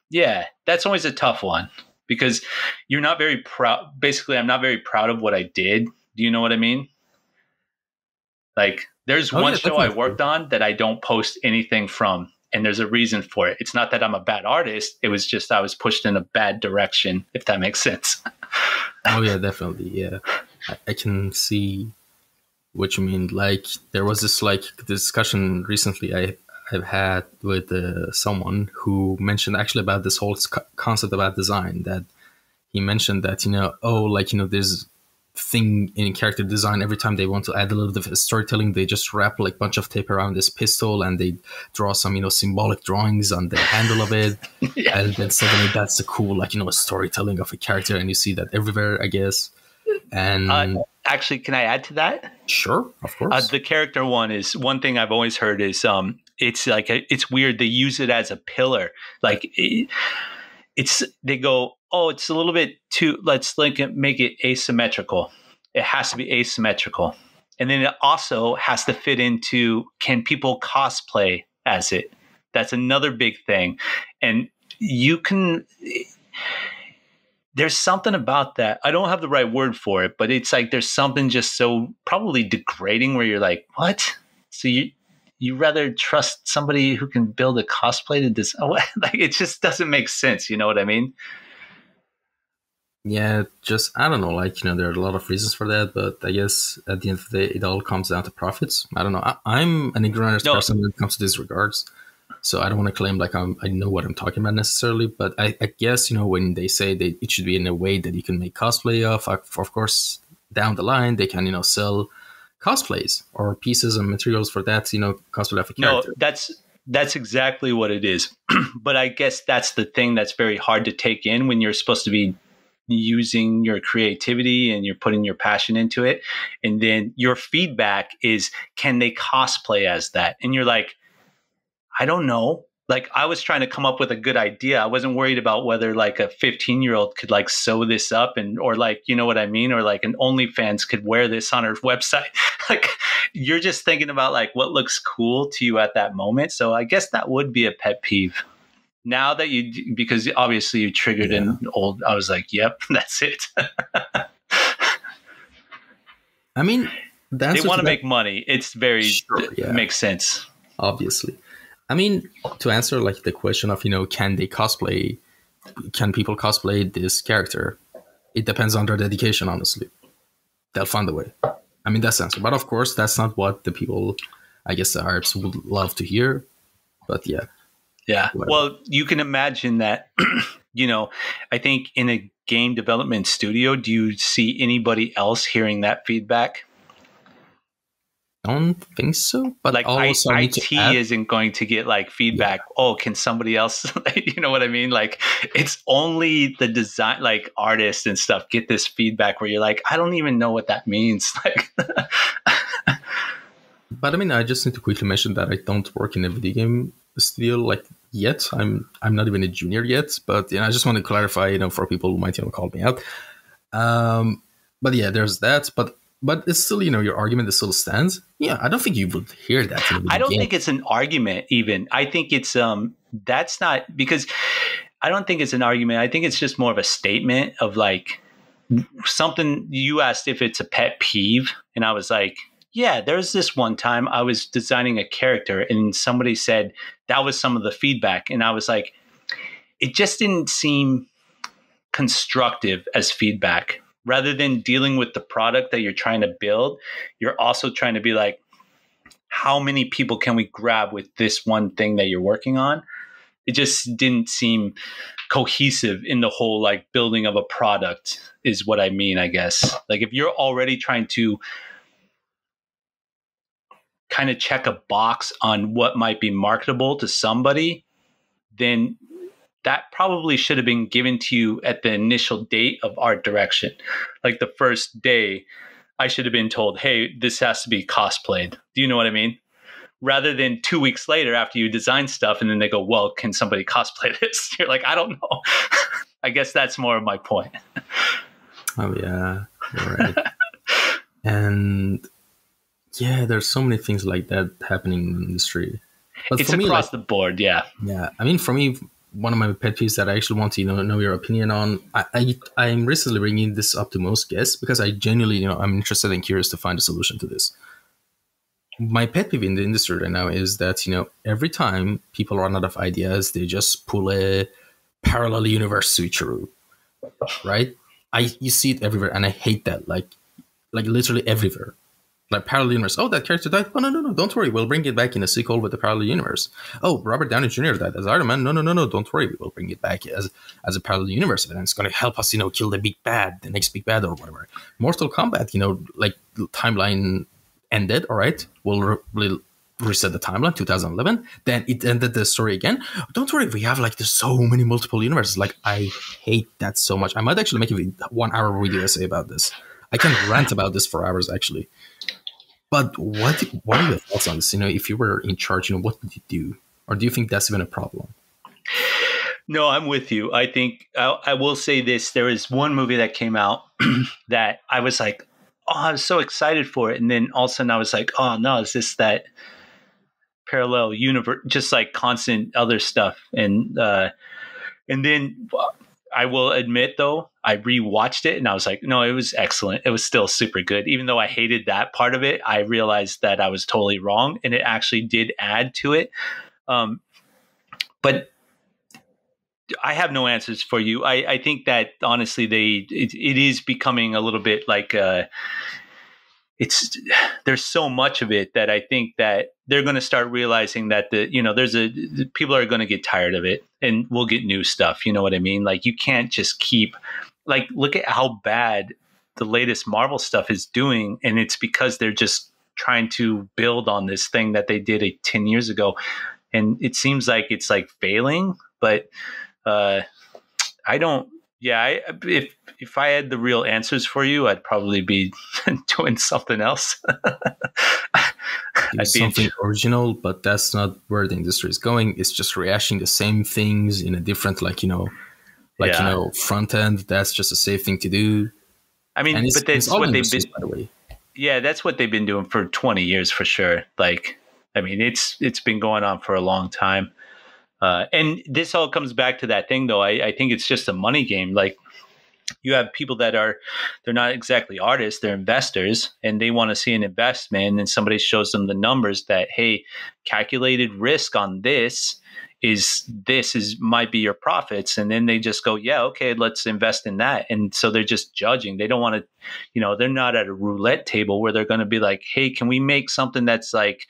yeah, that's always a tough one, because you're not very proud. Basically, I'm not very proud of what I did. Do you know what I mean? Like, there's one show I worked on that I don't post anything from, and there's a reason for it. It's not that I'm a bad artist. It was just I was pushed in a bad direction, if that makes sense. Oh yeah, definitely. Yeah, I can see what you mean. Like, there was this like discussion recently I've had with someone who mentioned actually about this whole concept about design, that he mentioned that, there's thing in character design. Every time they want to add a little bit of storytelling, they just wrap like a bunch of tape around this pistol and they draw some, symbolic drawings on the handle of it. Yeah. And then suddenly that's the cool, like, storytelling of a character. And you see that everywhere, I guess. And Actually, can I add to that? sure, of course. The character one is one thing I've always heard is it's like it's weird. They use it as a pillar. Like they go, oh, it's a little bit too. Let's make it asymmetrical. It has to be asymmetrical, and then it also has to fit into. Can people cosplay as it? That's another big thing, and you can. There's something about that. I don't have the right word for it, but it's like there's something just so probably degrading where you're like, what? So you rather trust somebody who can build a cosplay to this? Like it just doesn't make sense. You know what I mean? Yeah, just I don't know. Like there are a lot of reasons for that, but I guess at the end of the day, it all comes down to profits. I don't know. I'm an ignorant person when it comes to these regards. So I don't want to claim like I know what I'm talking about necessarily, but I guess, when they say that it should be in a way that you can make cosplay of course, down the line, they can, sell cosplays or pieces and materials for that, cosplay of a character. No, that's exactly what it is. But I guess that's the thing that's very hard to take in when you're supposed to be using your creativity and you're putting your passion into it. And then your feedback is, can they cosplay as that? And you're like, I don't know. Like I was trying to come up with a good idea. I wasn't worried about whether like a 15-year-old could like sew this up or like, you know what I mean? Or like an OnlyFans could wear this on her website. Like you're just thinking about like what looks cool to you at that moment. So I guess that would be a pet peeve. Now that because obviously you triggered an old, I was like, yep, that's it. I mean, they want to make money. It's very, makes sense. Obviously. I mean, to answer like the question of, can people cosplay this character? It depends on their dedication, honestly. They'll find a way. I mean, that's the answer. But of course, that's not what the people, I guess the Arabs would love to hear. But yeah. Yeah. Whatever. Well, you can imagine that, I think in a game development studio, do you see anybody else hearing that feedback? I don't think so, but like also IT isn't going to get like feedback. Yeah. Oh, can somebody else? You know what I mean? Like it's only the design, like artists and stuff get this feedback where you're like, I don't even know what that means. Like, but I mean, I just need to quickly mention that I don't work in a video game studio like yet. I'm not even a junior yet, but I just want to clarify, for people who might call me out. But yeah, there's that. But it's still, your argument that still stands. Yeah, I don't think you would hear that. I don't think it's an argument even. I think it's, that's not, because I don't think it's an argument. I think it's just more of a statement of like something. You asked if it's a pet peeve. And I was like, yeah, there's this one time I was designing a character and somebody said that was some of the feedback. And I was like, it just didn't seem constructive as feedback. Rather than dealing with the product that you're trying to build, you're also trying to be like, how many people can we grab with this one thing that you're working on? It just didn't seem cohesive in the whole like building of a product is what I mean, I guess. Like if you're already trying to kind of check a box on what might be marketable to somebody, then that probably should have been given to you at the initial date of art direction. Like the first day, I should have been told, hey, this has to be cosplayed. Do you know what I mean? Rather than 2 weeks later after you design stuff and then they go, well, can somebody cosplay this? You're like, I don't know. I guess that's more of my point. Oh, yeah. You're right. And yeah, there's so many things like that happening in the industry. But it's across the board, yeah. Yeah. I mean, for me, one of my pet peeves that I actually want to know your opinion on. I'm recently bringing this up to most guests because I genuinely, I'm interested and curious to find a solution to this. My pet peeve in the industry right now is that, every time people run out of ideas, they just pull a parallel universe switcheroo, right? You see it everywhere, and I hate that. Like literally everywhere. Like parallel universe. Oh, that character died. Oh, no, no, no. Don't worry. We'll bring it back in a sequel with the parallel universe. Oh, Robert Downey Jr. died as Iron Man. No, no, no, no. Don't worry. We'll bring it back as a parallel universe, and it's going to help us, kill the big bad, the next big bad, or whatever. Mortal Kombat. Like the timeline ended. All right. We'll reset the timeline 2011. Then it ended the story again. Don't worry. We have like there's so many multiple universes. Like I hate that so much. I might actually make a 1 hour video essay about this. I can rant about this for hours actually. But what are your thoughts on this? If you were in charge, what would you do? Or do you think that's even a problem? No, I'm with you. I think I will say this. There was one movie that came out that I was like, oh, I was so excited for it. And then all of a sudden I was like, oh, no, is this that parallel universe, just like constant other stuff? And then I will admit, though, I rewatched it and I was like, no, it was excellent. It was still super good. Even though I hated that part of it, I realized that I was totally wrong and it actually did add to it. But I have no answers for you. I think that honestly, it is becoming a little bit like there's so much of it that I think that they're going to start realizing that people are going to get tired of it and we'll get new stuff. You know what I mean? Like you can't just keep look at how bad the latest Marvel stuff is doing. And it's because they're just trying to build on this thing that they did 10 years ago. And it seems like it's like failing, but I don't. Yeah, if I had the real answers for you, I'd probably be doing something else. Something original, but that's not where the industry is going. It's just rehashing the same things in a different, front end. That's just a safe thing to do. I mean, but that's what they've been. By the way, yeah, that's what they've been doing for 20 years for sure. Like, I mean, it's been going on for a long time. And this all comes back to that thing, though. I think it's just a money game. Like you have people they're not exactly artists, they're investors, and they want to see an investment. And somebody shows them the numbers that, hey, calculated risk on this might be your profits. And then they just go, yeah, okay, let's invest in that. And so they're just judging. They don't want to, they're not at a roulette table where they're going to be like, hey, can we make something that's like,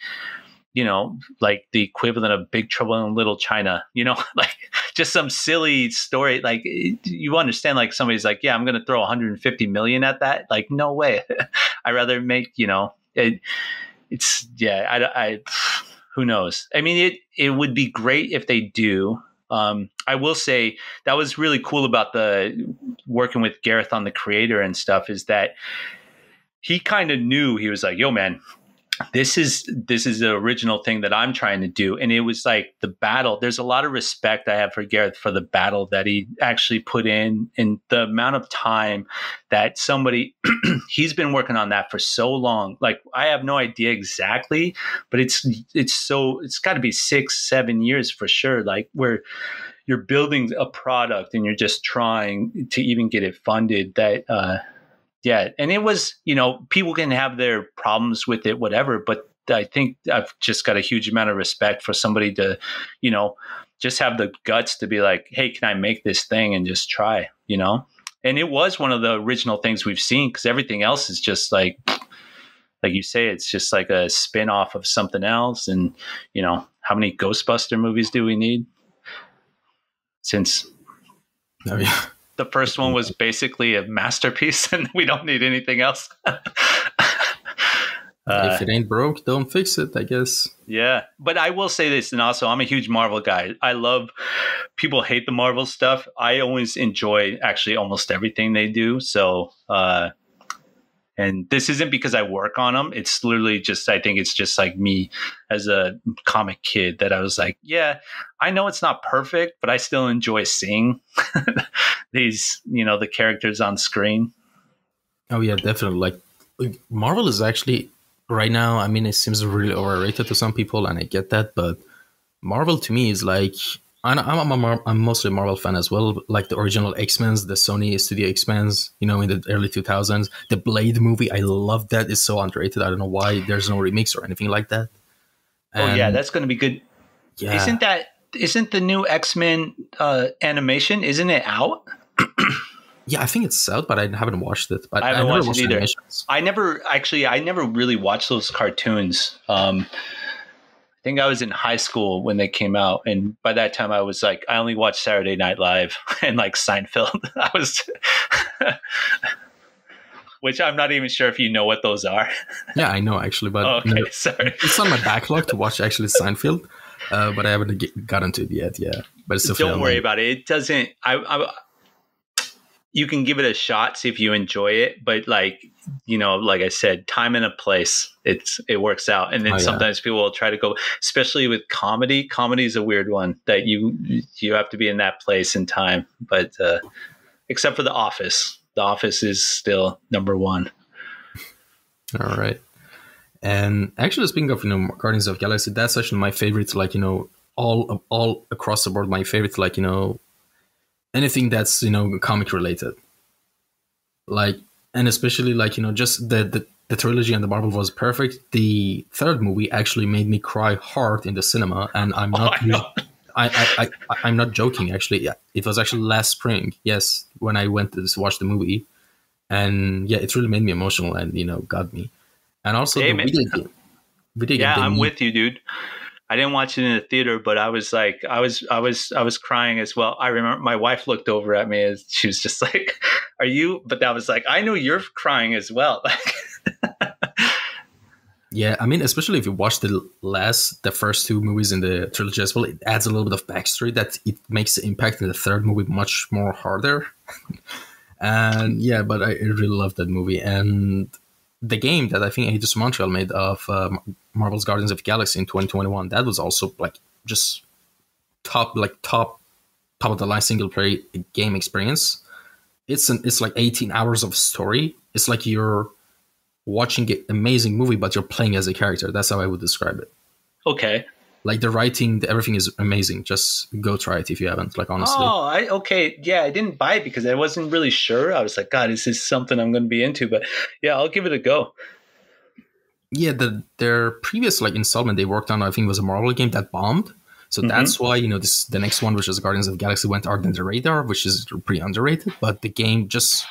like the equivalent of Big Trouble in Little China, like just some silly story. Like you understand, like somebody's like, yeah, I'm going to throw 150 million at that. Like, no way. I'd rather make, who knows? I mean, it would be great if they do. I will say that was really cool about the working with Gareth on the creator and stuff is that he kind of knew. He was like, yo, man, this is the original thing that I'm trying to do. And it was like the battle. There's a lot of respect I have for Gareth for the battle that he actually put in and the amount of time that he's been working on that for so long. Like I have no idea exactly, but it's got to be 6-7 years for sure. Like where you're building a product and you're just trying to even get it funded yeah. And it was, people can have their problems with it, whatever. But I think I've just got a huge amount of respect for somebody to, just have the guts to be like, hey, can I make this thing and just try, And it was one of the original things we've seen because everything else is just like you say, it's just like a spin off of something else. And, how many Ghostbuster movies do we need? Since. Oh, yeah. The first one was basically a masterpiece and we don't need anything else. If it ain't broke, don't fix it, I guess. Yeah. But I will say this, and also I'm a huge Marvel guy. I love people hate the Marvel stuff. I always enjoy actually almost everything they do. So, and this isn't because I work on them. It's literally just, I think it's just like me as a comic kid that I was like, yeah, I know it's not perfect, but I still enjoy seeing these, the characters on screen. Oh, yeah, definitely. Like Marvel is actually right now, I mean, it seems really overrated to some people and I get that, but Marvel to me is like, I'm mostly a Marvel fan as well, like the original X-Men's, the Sony Studio X-Men's, in the early 2000s. The Blade movie, I love that. It's so underrated. I don't know why there's no remix or anything like that. And, yeah, that's going to be good. Yeah. Isn't the new X-Men animation, isn't it out? Yeah, I think it's out, but I haven't watched it. I But I haven't never watched it watched either. animations. I never really watched those cartoons. I think I was in high school when they came out, and by that time I was like, I only watched Saturday Night Live and like Seinfeld. I was, which I'm not even sure if you know what those are. Yeah, I know actually, but Oh, okay, sorry. it's on my backlog to watch actually Seinfeld, but I haven't gotten to it yet. Yeah, but it's definitely Don't on worry my. about it. It doesn't. You can give it a shot, see if you enjoy it, but like like I said, time and a place, it works out. And then Oh yeah, sometimes people will try to go, especially with comedy. Comedy is a weird one that you have to be in that place and time. But except for The Office, The Office is still number one. all right. And actually, speaking of Guardians of Galaxy, that's actually my favorite. Like all across the board, my favorite. Like anything that's comic related. Like, and especially like just the trilogy and the Marvel was perfect. The third movie actually made me cry hard in the cinema, and I'm Oh, not I know. I'm not joking. Actually, yeah, it was actually last spring. Yes, when I went to watch the movie, and yeah, it really made me emotional and got me. And also Hey, the man. video game Yeah, they I'm made. with you, dude. I didn't watch it in the theater, but I was like, I was crying as well. I remember my wife looked over at me as she was just like, "Are you?" But that was like, I know you're crying as well. Yeah, I mean, especially if you watch the first two movies in the trilogy as well, it adds a little bit of backstory that it makes the impact in the third movie much more harder. And yeah, but I really love that movie. And the game that I think Eidos Montreal made of Marvel's Guardians of the Galaxy in 2021, that was also like just top of the line single player game experience. It's like 18 hours of story. It's like you're watching an amazing movie, but you're playing as a character. That's how I would describe it. Okay. Like the writing, everything is amazing. Just go try it if you haven't. Like honestly, Oh, okay. Yeah, I didn't buy it because I wasn't really sure. I was like, God, is this something I'm going to be into? But yeah, I'll give it a go. yeah. Their previous like installment they worked on, I think, was a Marvel game that bombed. So Hmm. that's why the next one, which is Guardians of the Galaxy, went under the radar, which is pretty underrated. But the game just,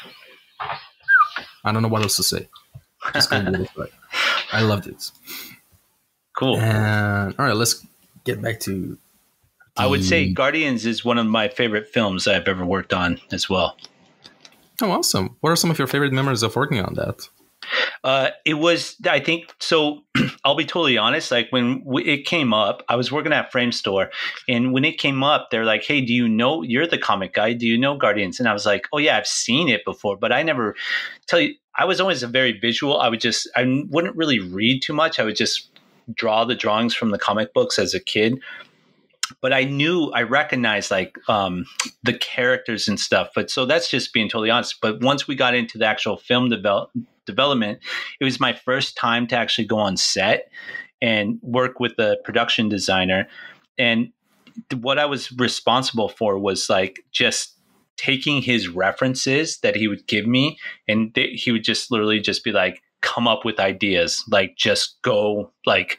I don't know what else to say. Just go give it a try. I loved it. Cool. And all right, let's get back to I would say the. Guardians is one of my favorite films I've ever worked on as well. Oh, awesome! What are some of your favorite memories of working on that? It was, I think, so I'll be totally honest. Like when it came up, I was working at Frame Store, and when it came up, they're like, "Hey, do you know you're the comic guy? Do you know Guardians?" And I was like, "Oh yeah, I've seen it before, but I never tell you." I was always a very visual. I wouldn't really read too much. I would just draw the drawings from the comic books as a kid, but I recognized like the characters and stuff. But so that's just being totally honest. But once we got into the actual film development, it was my first time to actually go on set and work with the production designer. And what I was responsible for was like just taking his references that he would give me, and he would just literally just be like, come up with ideas, like just go like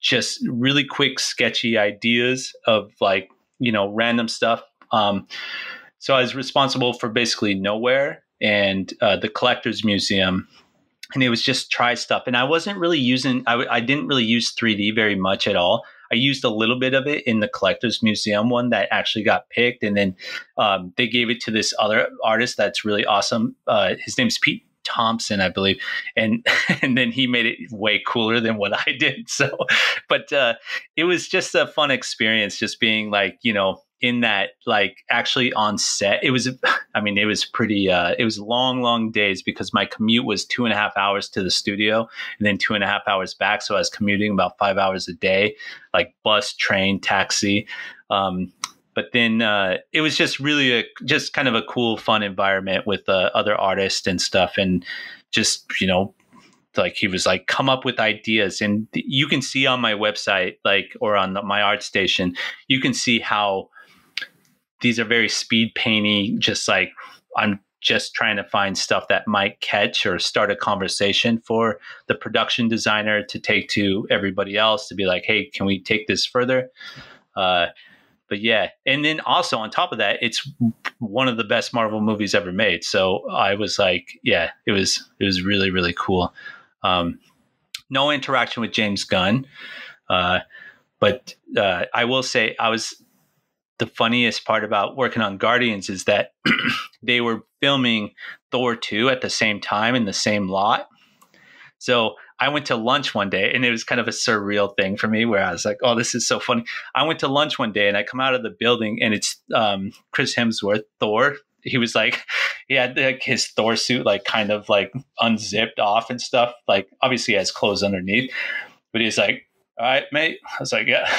just really quick, sketchy ideas of like, random stuff. So I was responsible for basically Nowhere and the Collectors Museum. And it was just try stuff. And I wasn't really I didn't really use 3D very much at all. I used a little bit of it in the Collectors Museum one that actually got picked. And then they gave it to this other artist that's really awesome. His name's Pete Thompson, I believe, and and then he made it way cooler than what I did. So, but it was just a fun experience, just being like in that like actually on set. It was, I mean, it was pretty. It was long days because my commute was 2.5 hours to the studio and then 2.5 hours back. So I was commuting about 5 hours a day, like bus, train, taxi. But then it was just really just kind of a cool, fun environment with other artists and stuff. And just, like he was like, come up with ideas. And you can see on my website, like, or on my art station, you can see how these are very speed painty, just like I'm just trying to find stuff that might catch or start a conversation for the production designer to take to everybody else to be like, hey, can we take this further? But yeah, and then also on top of that, it's one of the best Marvel movies ever made. So I was like, yeah, it was really really cool. Um, no interaction with James Gunn, uh, but I will say I was the funniest part about working on Guardians is that they were filming Thor 2 at the same time in the same lot. So I went to lunch one day, and it was kind of a surreal thing for me where I was like, oh, this is so funny. I went to lunch one day and I come out of the building, and it's Chris Hemsworth, Thor. He was like, he had like his Thor suit, like kind of like unzipped off and stuff. Like obviously he has clothes underneath, but he's like, all right, mate. I was like, yeah.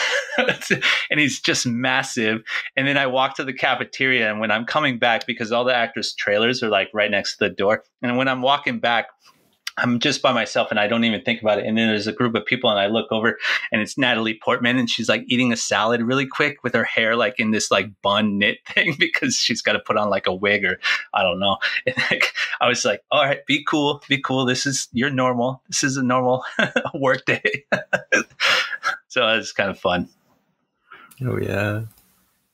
And he's just massive. And then I walk to the cafeteria, and when I'm coming back, because all the actors' trailers are like right next to the door, and when I'm walking back, I'm just by myself and I don't even think about it. And then there's a group of people and I look over and it's Natalie Portman, and she's like eating a salad really quick with her hair like in this like bun knit thing because she's got to put on like a wig or I don't know. And like, I was like, all right, be cool, be cool. You're normal. This is a normal work day. So it's kind of fun. Oh yeah,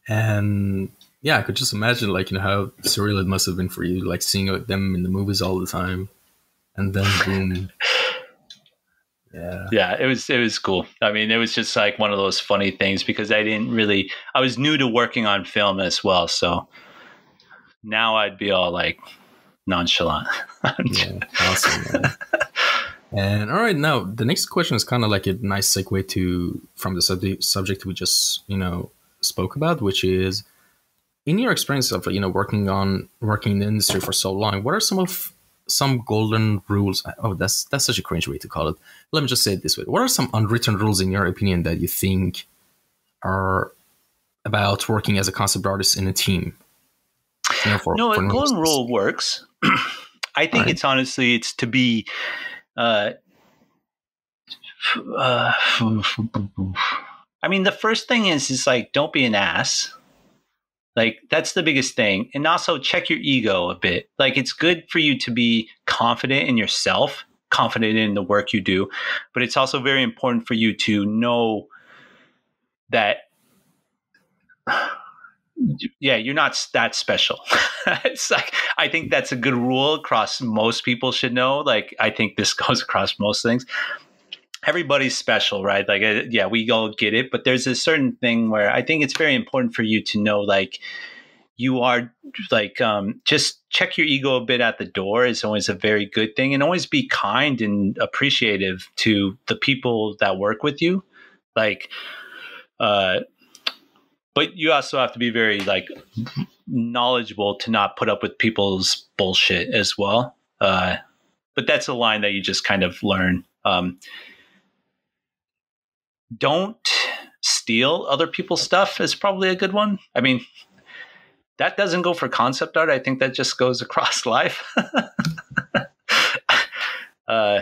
and yeah, I could just imagine like how surreal it must have been for you, like seeing them in the movies all the time, and then boom. Yeah. Yeah, it was cool. I mean, it was just like one of those funny things because I was new to working on film as well. So now I'd be all like nonchalant. Yeah, awesome, man. And all right, now the next question is kind of like a nice segue to from the subject we just spoke about, which is in your experience of working in the industry for so long, what are some golden rules? Oh, that's such a cringe way to call it. Let me just say it this way: what are some unwritten rules in your opinion that you think are about working as a concept artist in a team? No, a golden rule works. I think right. it's to be. I mean, the first thing is like don't be an ass. Like that's the biggest thing. And also check your ego a bit. Like it's good for you to be confident in yourself, confident in the work you do, but it's also very important for you to know that yeah, you're not that special. It's like I think that's a good rule across most people should know. Like I think this goes across most things. Everybody's special, right? Like yeah, we all get it, but there's a certain thing where I think it's very important for you to know like you are like just check your ego a bit at the door is always a very good thing, and always be kind and appreciative to the people that work with you. Like but you also have to be very like knowledgeable to not put up with people's bullshit as well. But that's a line that you just kind of learn. Don't steal other people's stuff is probably a good one. I mean, that doesn't go for concept art. I think that just goes across life. uh,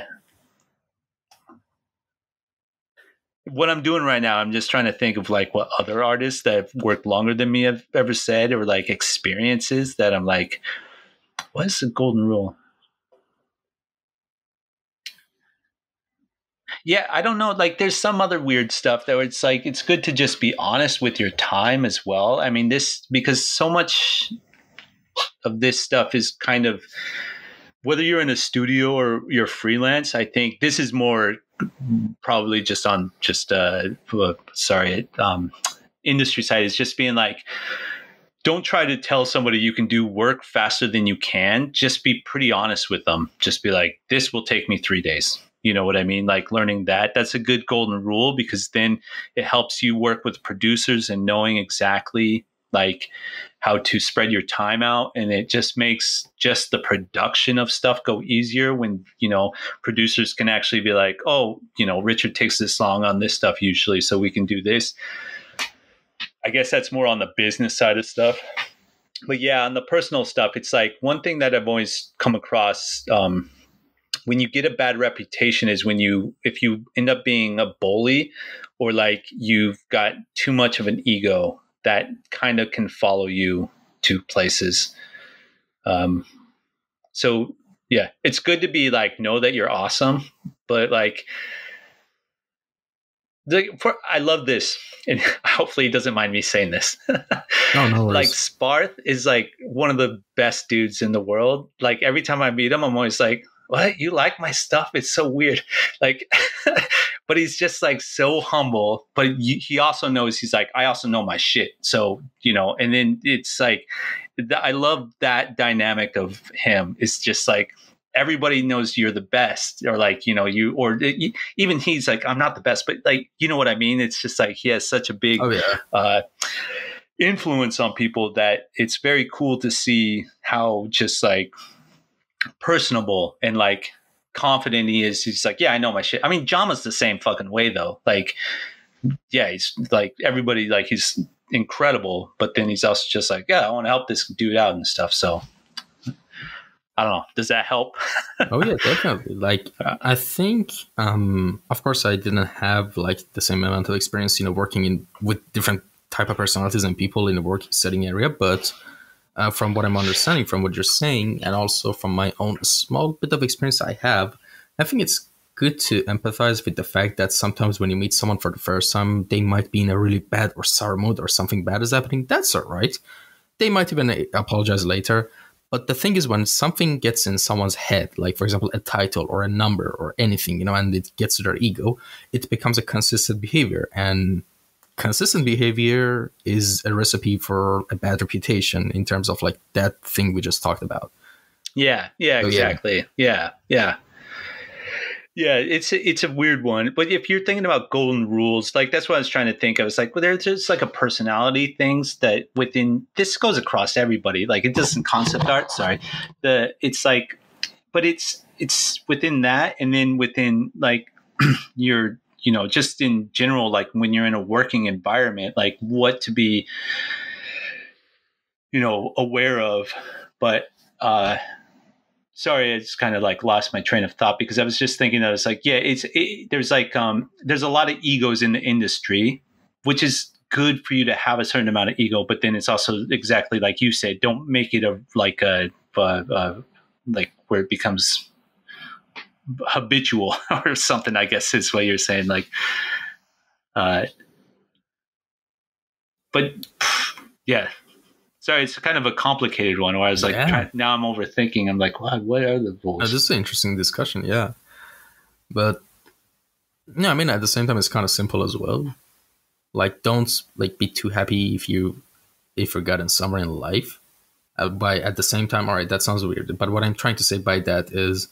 what I'm doing right now, I'm just trying to think of like what other artists that have worked longer than me have ever said, or like experiences that I'm like, what is the golden rule? Yeah, I don't know. Like, there's some other weird stuff that it's like it's good to just be honest with your time as well. I mean, this because so much of this stuff is kind of whether you're in a studio or you're freelance. I think this is more probably just on just industry side is just being like don't try to tell somebody you can do work faster than you can. Just be pretty honest with them. Just be like, this will take me 3 days. You know what I mean? Like learning that's a good golden rule because then it helps you work with producers and knowing exactly like how to spread your time out. And it just makes just the production of stuff go easier when, producers can actually be like, oh, Richard takes this long on this stuff usually, so we can do this. I guess that's more on the business side of stuff. But yeah, on the personal stuff, it's like one thing that I've always come across when you get a bad reputation is if you end up being a bully or like you've got too much of an ego that kind of can follow you to places. So yeah, it's good to be like, know that you're awesome, but like, I love this, and hopefully he doesn't mind me saying this. No, no Like worries. Sparth is like one of the best dudes in the world. Like every time I meet him, I'm always like, "What? You like my stuff? It's so weird." Like, but he's just like so humble. But he also knows he's like, I also know my shit. So and then it's like, I love that dynamic of him. It's just like everybody knows you're the best, or like even he's like, I'm not the best, but like what I mean. It's just like he has such a big Oh yeah. uh, influence on people that it's very cool to see how just like personable and like confident he is. He's like, yeah, I know my shit. I mean, Jama's the same fucking way though. Like, yeah, he's like everybody, like he's incredible, but then he's also just like, yeah, I want to help this dude out and stuff. So I don't know. Does that help? Oh yeah, definitely. Like I think, of course, I didn't have like the same amount of experience, working in with different type of personalities and people in the work setting area. But from what I'm understanding, from what you're saying, and also from my own small bit of experience I have, I think it's good to empathize with the fact that sometimes when you meet someone for the first time, they might be in a really bad or sour mood or something bad is happening. That's all right. They might even apologize later. But the thing is, when something gets in someone's head, like for example, a title or a number or anything, and it gets to their ego, it becomes a consistent behavior. And consistent behavior is a recipe for a bad reputation in terms of like that thing we just talked about. Yeah, So, yeah. exactly. Yeah, it's a weird one. But if you're thinking about golden rules, like that's what I was trying to think. I was like, well, there's just like a personality things that within this goes across everybody. Like it doesn't concept art. Sorry, it's like, but it's within that, and then within like your just in general, like when you're in a working environment, like what to be aware of. But sorry, I just kind of like lost my train of thought because I was just thinking that it's like, yeah, there's like there's a lot of egos in the industry, which is good for you to have a certain amount of ego, but then it's also exactly like you said, don't make it like where it becomes habitual or something, I guess is what you're saying. Like, but yeah. Sorry, it's kind of a complicated one where I was like, Yeah. now I'm overthinking. I'm like, what are the rules? This is an interesting discussion. Yeah. But no, I mean, at the same time, it's kind of simple as well. Like, don't like be too happy if you've gotten somewhere in life. By at the same time, all right, that sounds weird. But what I'm trying to say by that is,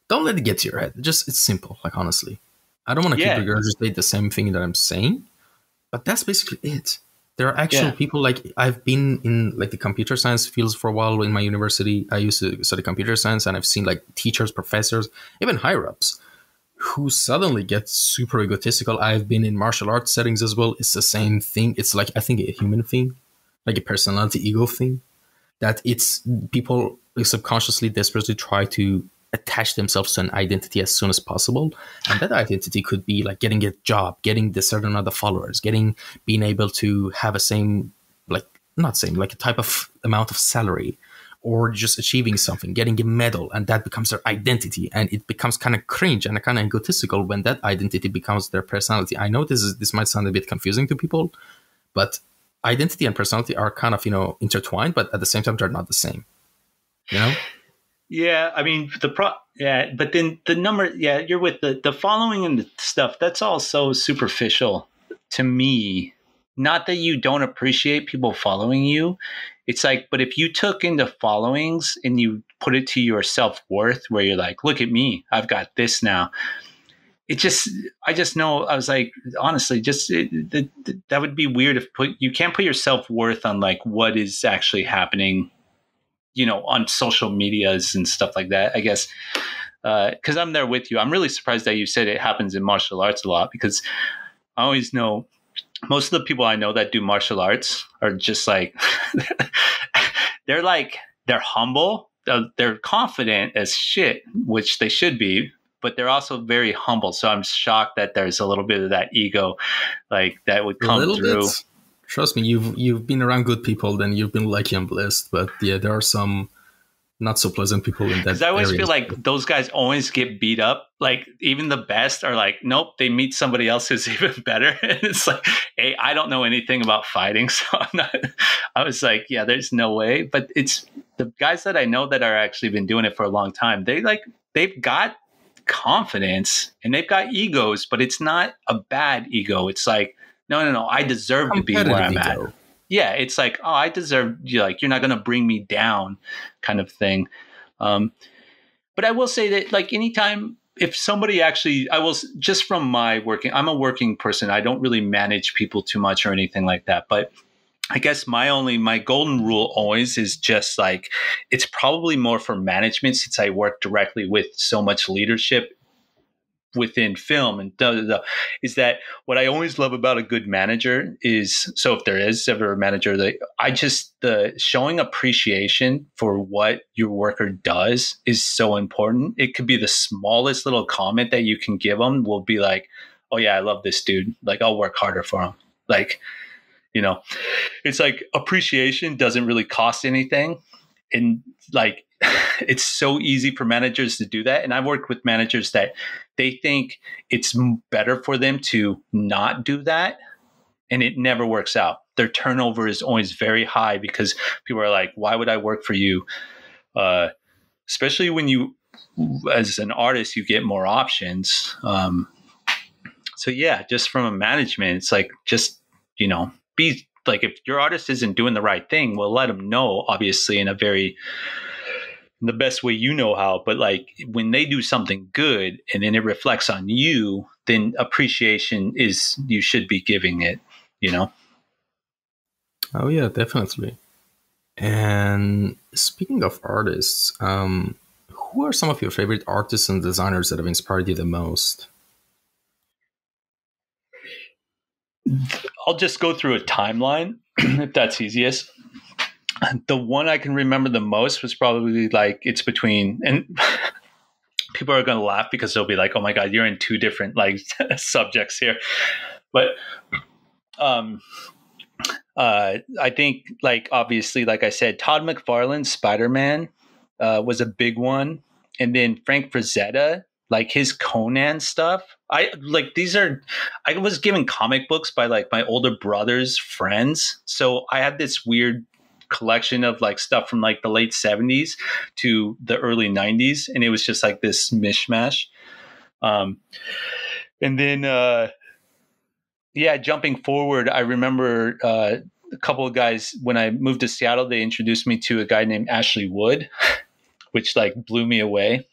don't let it get to your head. Just it's simple. Like honestly, I don't want to keep Yeah. regurgitate the same thing that I'm saying, but that's basically it. There are actual Yeah. people like I've been in like the computer science fields for a while in my university. I used to study computer science, and I've seen like teachers, professors, even higher ups who suddenly get super egotistical. I've been in martial arts settings as well. It's the same thing. It's like I think a human thing, like a personality ego thing, that it's people subconsciously desperately try to attach themselves to an identity as soon as possible. And that identity could be like getting a job, getting the certain amount of followers, being able to have a same, like not same, like a type of amount of salary, or just achieving something, getting a medal, and that becomes their identity. And it becomes kind of cringe and kind of egotistical when that identity becomes their personality. I know this might sound a bit confusing to people, but identity and personality are kind of, intertwined, but at the same time, they're not the same, you know? Yeah. I mean, yeah, but then the number, yeah, you're with the following and the stuff. That's all so superficial to me. Not that you don't appreciate people following you. It's like, but if you took into followings and you put it to your self-worth where you're like, look at me, I've got this now. I just know, I was like, honestly, that would be weird if you can't put your self-worth on like what is actually happening, on social medias and stuff like that, I guess. Cause I'm there with you. I'm really surprised that you said it happens in martial arts a lot, because I always know most of the people I know that do martial arts are just like, they're humble. They're confident as shit, which they should be, but they're also very humble. So I'm shocked that there's a little bit of that ego, like that would A come little through. bit. Trust me, you've been around good people, then you've been lucky and blessed. But yeah, there are some not so pleasant people in that Because I always area feel as like well. those guys always get beat up. Like even the best are like, nope, they meet somebody else who's even better. And it's like, hey, I don't know anything about fighting, so I'm not. I was like, yeah, there's no way. But it's the guys that I know that are actually been doing it for a long time. They've got confidence and they've got egos, but it's not a bad ego. It's like, no, no, no, I deserve to be where Competitive I'm at. ego. Yeah, it's like, oh, I deserve you. Like you're not going to bring me down, kind of thing. Um, but I will say that, like, anytime if somebody actually, I will just from my working, I'm a working person. I don't really manage people too much or anything like that. But I guess my golden rule always is just like, it's probably more for management since I work directly with so much leadership within film and is that what I always love about a good manager is, so if there is ever a manager that I just, the showing appreciation for what your worker does is so important. It could be the smallest little comment that you can give them will be like, oh yeah, I love this dude. Like I'll work harder for him. Like, you know, it's like appreciation doesn't really cost anything. And like, it's so easy for managers to do that. And I've worked with managers that they think it's better for them to not do that. And it never works out. Their turnover is always very high because people are like, why would I work for you? Especially when you, as an artist, you get more options. So yeah, just from a management, it's like, just, be like, if your artist isn't doing the right thing, well, let them know, obviously, in the best way you know how. But like when they do something good and then it reflects on you, then appreciation is, you should be giving it, you know? Oh yeah, definitely. And speaking of artists, who are some of your favorite artists and designers that have inspired you the most? I'll just go through a timeline if that's easiest. The one I can remember the most was probably like, it's between, and people are going to laugh because they'll be like, oh my God, you're in two different like subjects here. But um, I think, like, obviously, like I said, Todd McFarlane's Spider-Man was a big one. And then Frank Frazetta, like his Conan stuff. I was given comic books by like my older brother's friends. So I had this weird collection of like stuff from like the late 70s to the early 90s. And it was just like this mishmash. And then, yeah, jumping forward, I remember a couple of guys when I moved to Seattle, they introduced me to a guy named Ashley Wood, which like blew me away.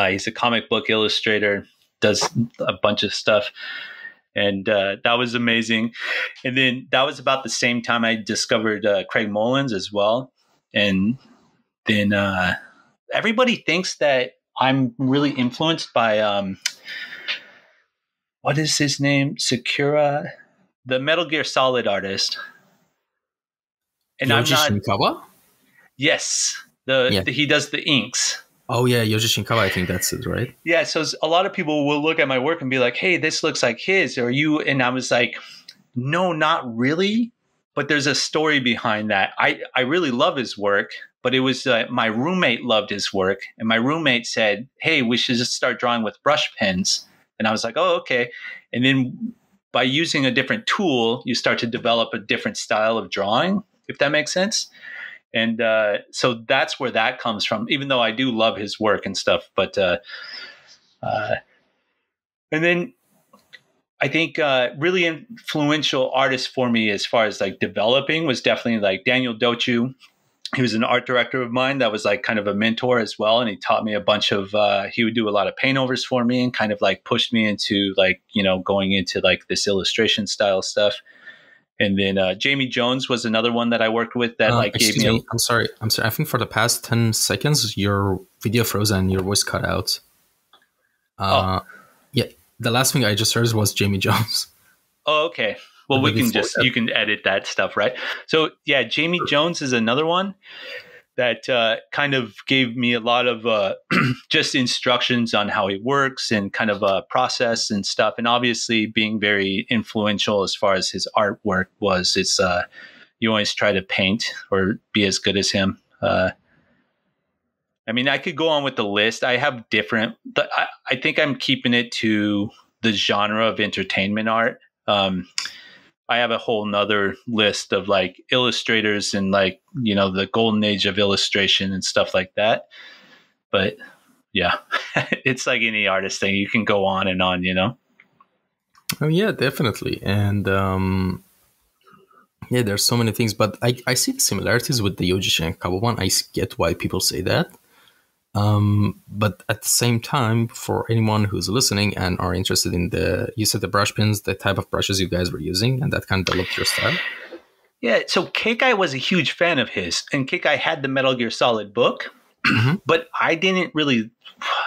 He's a comic book illustrator, does a bunch of stuff, and that was amazing. And then that was about the same time I discovered Craig Mullins as well. And then everybody thinks that I'm really influenced by what is his name? Sakura, the Metal Gear Solid artist. And I'm Yoji not. Shinkawa? Yes, Yeah. he does the inks. Oh yeah, Yoji Shinkawa, I think that's it, right? Yeah, so a lot of people will look at my work and be like, "Hey, this looks like his," or you. And I was like, "No, not really." But there's a story behind that. I really love his work, but it was my roommate loved his work, and my roommate said, "Hey, we should just start drawing with brush pens." And I was like, "Oh, okay." And then by using a different tool, you start to develop a different style of drawing, if that makes sense. And so that's where that comes from, even though I do love his work and stuff. But and then I think really influential artist for me as far as like developing was definitely like Daniel Dochu. He was an art director of mine that was like kind of a mentor as well. And he taught me a bunch of, he would do a lot of paint overs for me and kind of like pushed me into like, going into like this illustration style stuff. And then Jamie Jones was another one that I worked with that like gave Excuse me. me. I'm sorry. I think for the past 10 seconds, your video froze and your voice cut out. Yeah, the last thing I just heard was Jamie Jones. Oh, okay. Well, we can just, you can edit that stuff, right? So yeah, Jamie Jones is another one that kind of gave me a lot of just instructions on how he works and kind of a process and stuff. And obviously being very influential as far as his artwork was, it's you always try to paint or be as good as him. I mean, I could go on with the list. I have different, but I think I'm keeping it to the genre of entertainment art. I have a whole nother list of like illustrators and like, the golden age of illustration and stuff like that. But yeah, it's like any artist thing. You can go on and on. Oh yeah, definitely. And yeah, there's so many things, but I see the similarities with the Yoji Shinkawa one. I get why people say that. But at the same time, for anyone who's listening and are interested in you said the brush pins, the type of brushes you guys were using, and that kind of developed your style. Yeah, so Keikai was a huge fan of his, and Keikai had the Metal Gear Solid book, but I didn't really.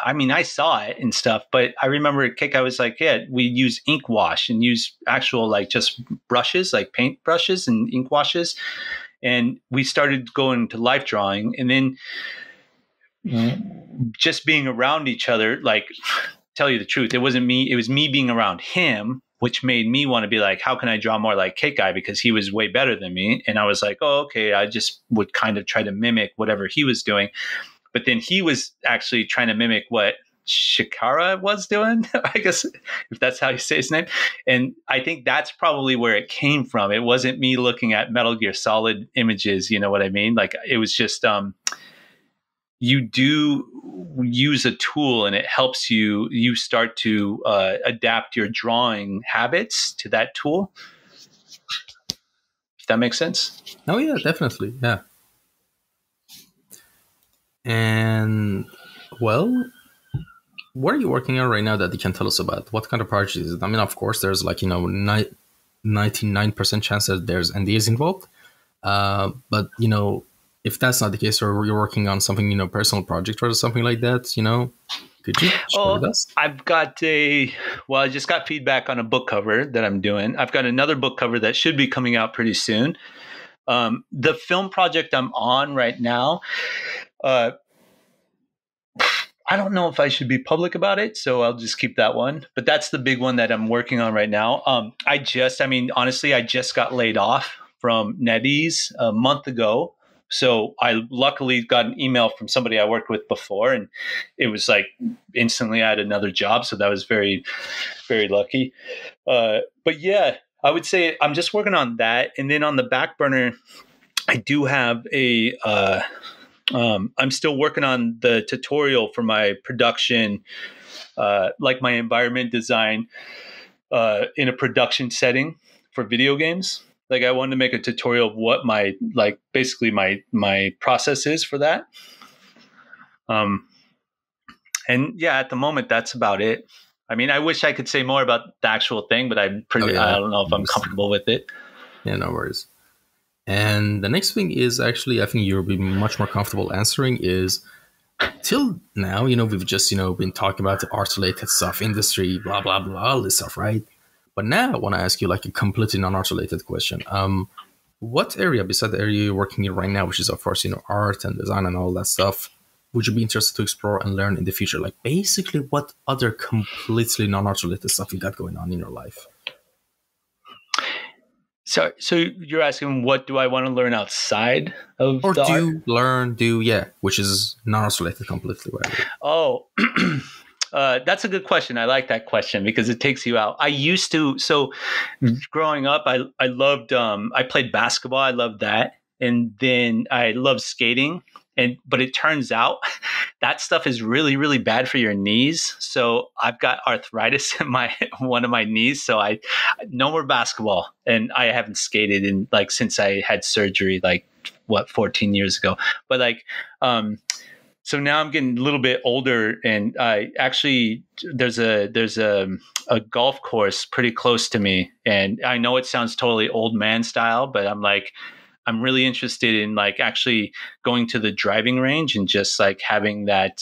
I mean, I saw it and stuff, but I remember Keikai was like, "Yeah, we use ink wash and use actual like just brushes, like paint brushes and ink washes," and we started going to life drawing, and then just being around each other, like, tell you the truth, it wasn't me. It was me being around him, which made me want to be like, how can I draw more like Keikai? Because he was way better than me. And I was like, oh, okay. I just would kind of try to mimic whatever he was doing. But then he was actually trying to mimic what Shikara was doing, I guess, if that's how you say his name. And I think that's probably where it came from. It wasn't me looking at Metal Gear Solid images. You know what I mean? Like, it was just, you do use a tool and it helps you start to adapt your drawing habits to that tool. If that makes sense. Oh yeah, definitely. Yeah. And well, what are you working on right now that you can tell us about? What kind of project is it? I mean, of course, there's like, 99% chance that there's NDAs involved. But, if that's not the case, or you're working on something, personal project or something like that, could you share with us? I've got I just got feedback on a book cover that I'm doing. I've got another book cover that should be coming out pretty soon. The film project I'm on right now, I don't know if I should be public about it, so I'll just keep that one. But that's the big one that I'm working on right now. Honestly, I just got laid off from NetEase a month ago. So I luckily got an email from somebody I worked with before, and it was like instantly I had another job. So that was very, very lucky. But yeah, I would say I'm just working on that. And then on the back burner, I do have I'm still working on the tutorial for my production, like my environment design in a production setting for video games. Like, I wanted to make a tutorial of what basically my process is for that. And yeah, at the moment, that's about it. I mean, I wish I could say more about the actual thing, but I don't know if I'm comfortable with it. Yeah, no worries. And the next thing is actually, I think you'll be much more comfortable answering is, till now, we've just, been talking about the art-related stuff, industry, blah, blah, blah, all this stuff, right? But now I want to ask you like a completely non-art related question. What area besides the area you're working in right now, which is of course, art and design and all that stuff, would you be interested to explore and learn in the future? Like basically what other completely non-art related stuff you got going on in your life? So you're asking what do I want to learn outside of or the art? Which is non-art related completely. Whatever. Oh, that's a good question. I like that question because it takes you out. So growing up, I loved, I played basketball. I loved that. And then I loved skating. But it turns out that stuff is really, really bad for your knees. So I've got arthritis in one of my knees. So no more basketball. And I haven't skated since I had surgery, 14 years ago. But so now I'm getting a little bit older, and I actually there's a golf course pretty close to me, and I know it sounds totally old man style, but I'm really interested in actually going to the driving range and just having that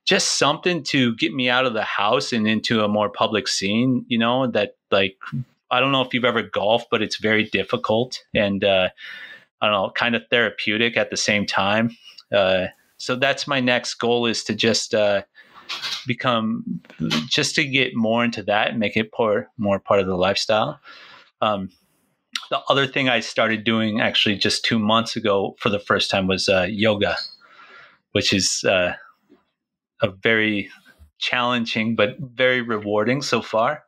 just something to get me out of the house and into a more public scene. That I don't know if you've ever golfed, but it's very difficult and I don't know, kind of therapeutic at the same time. So that's my next goal, is to just to get more into that and make it more part of the lifestyle. The other thing I started doing actually just 2 months ago for the first time was yoga, which is a very challenging but very rewarding so far.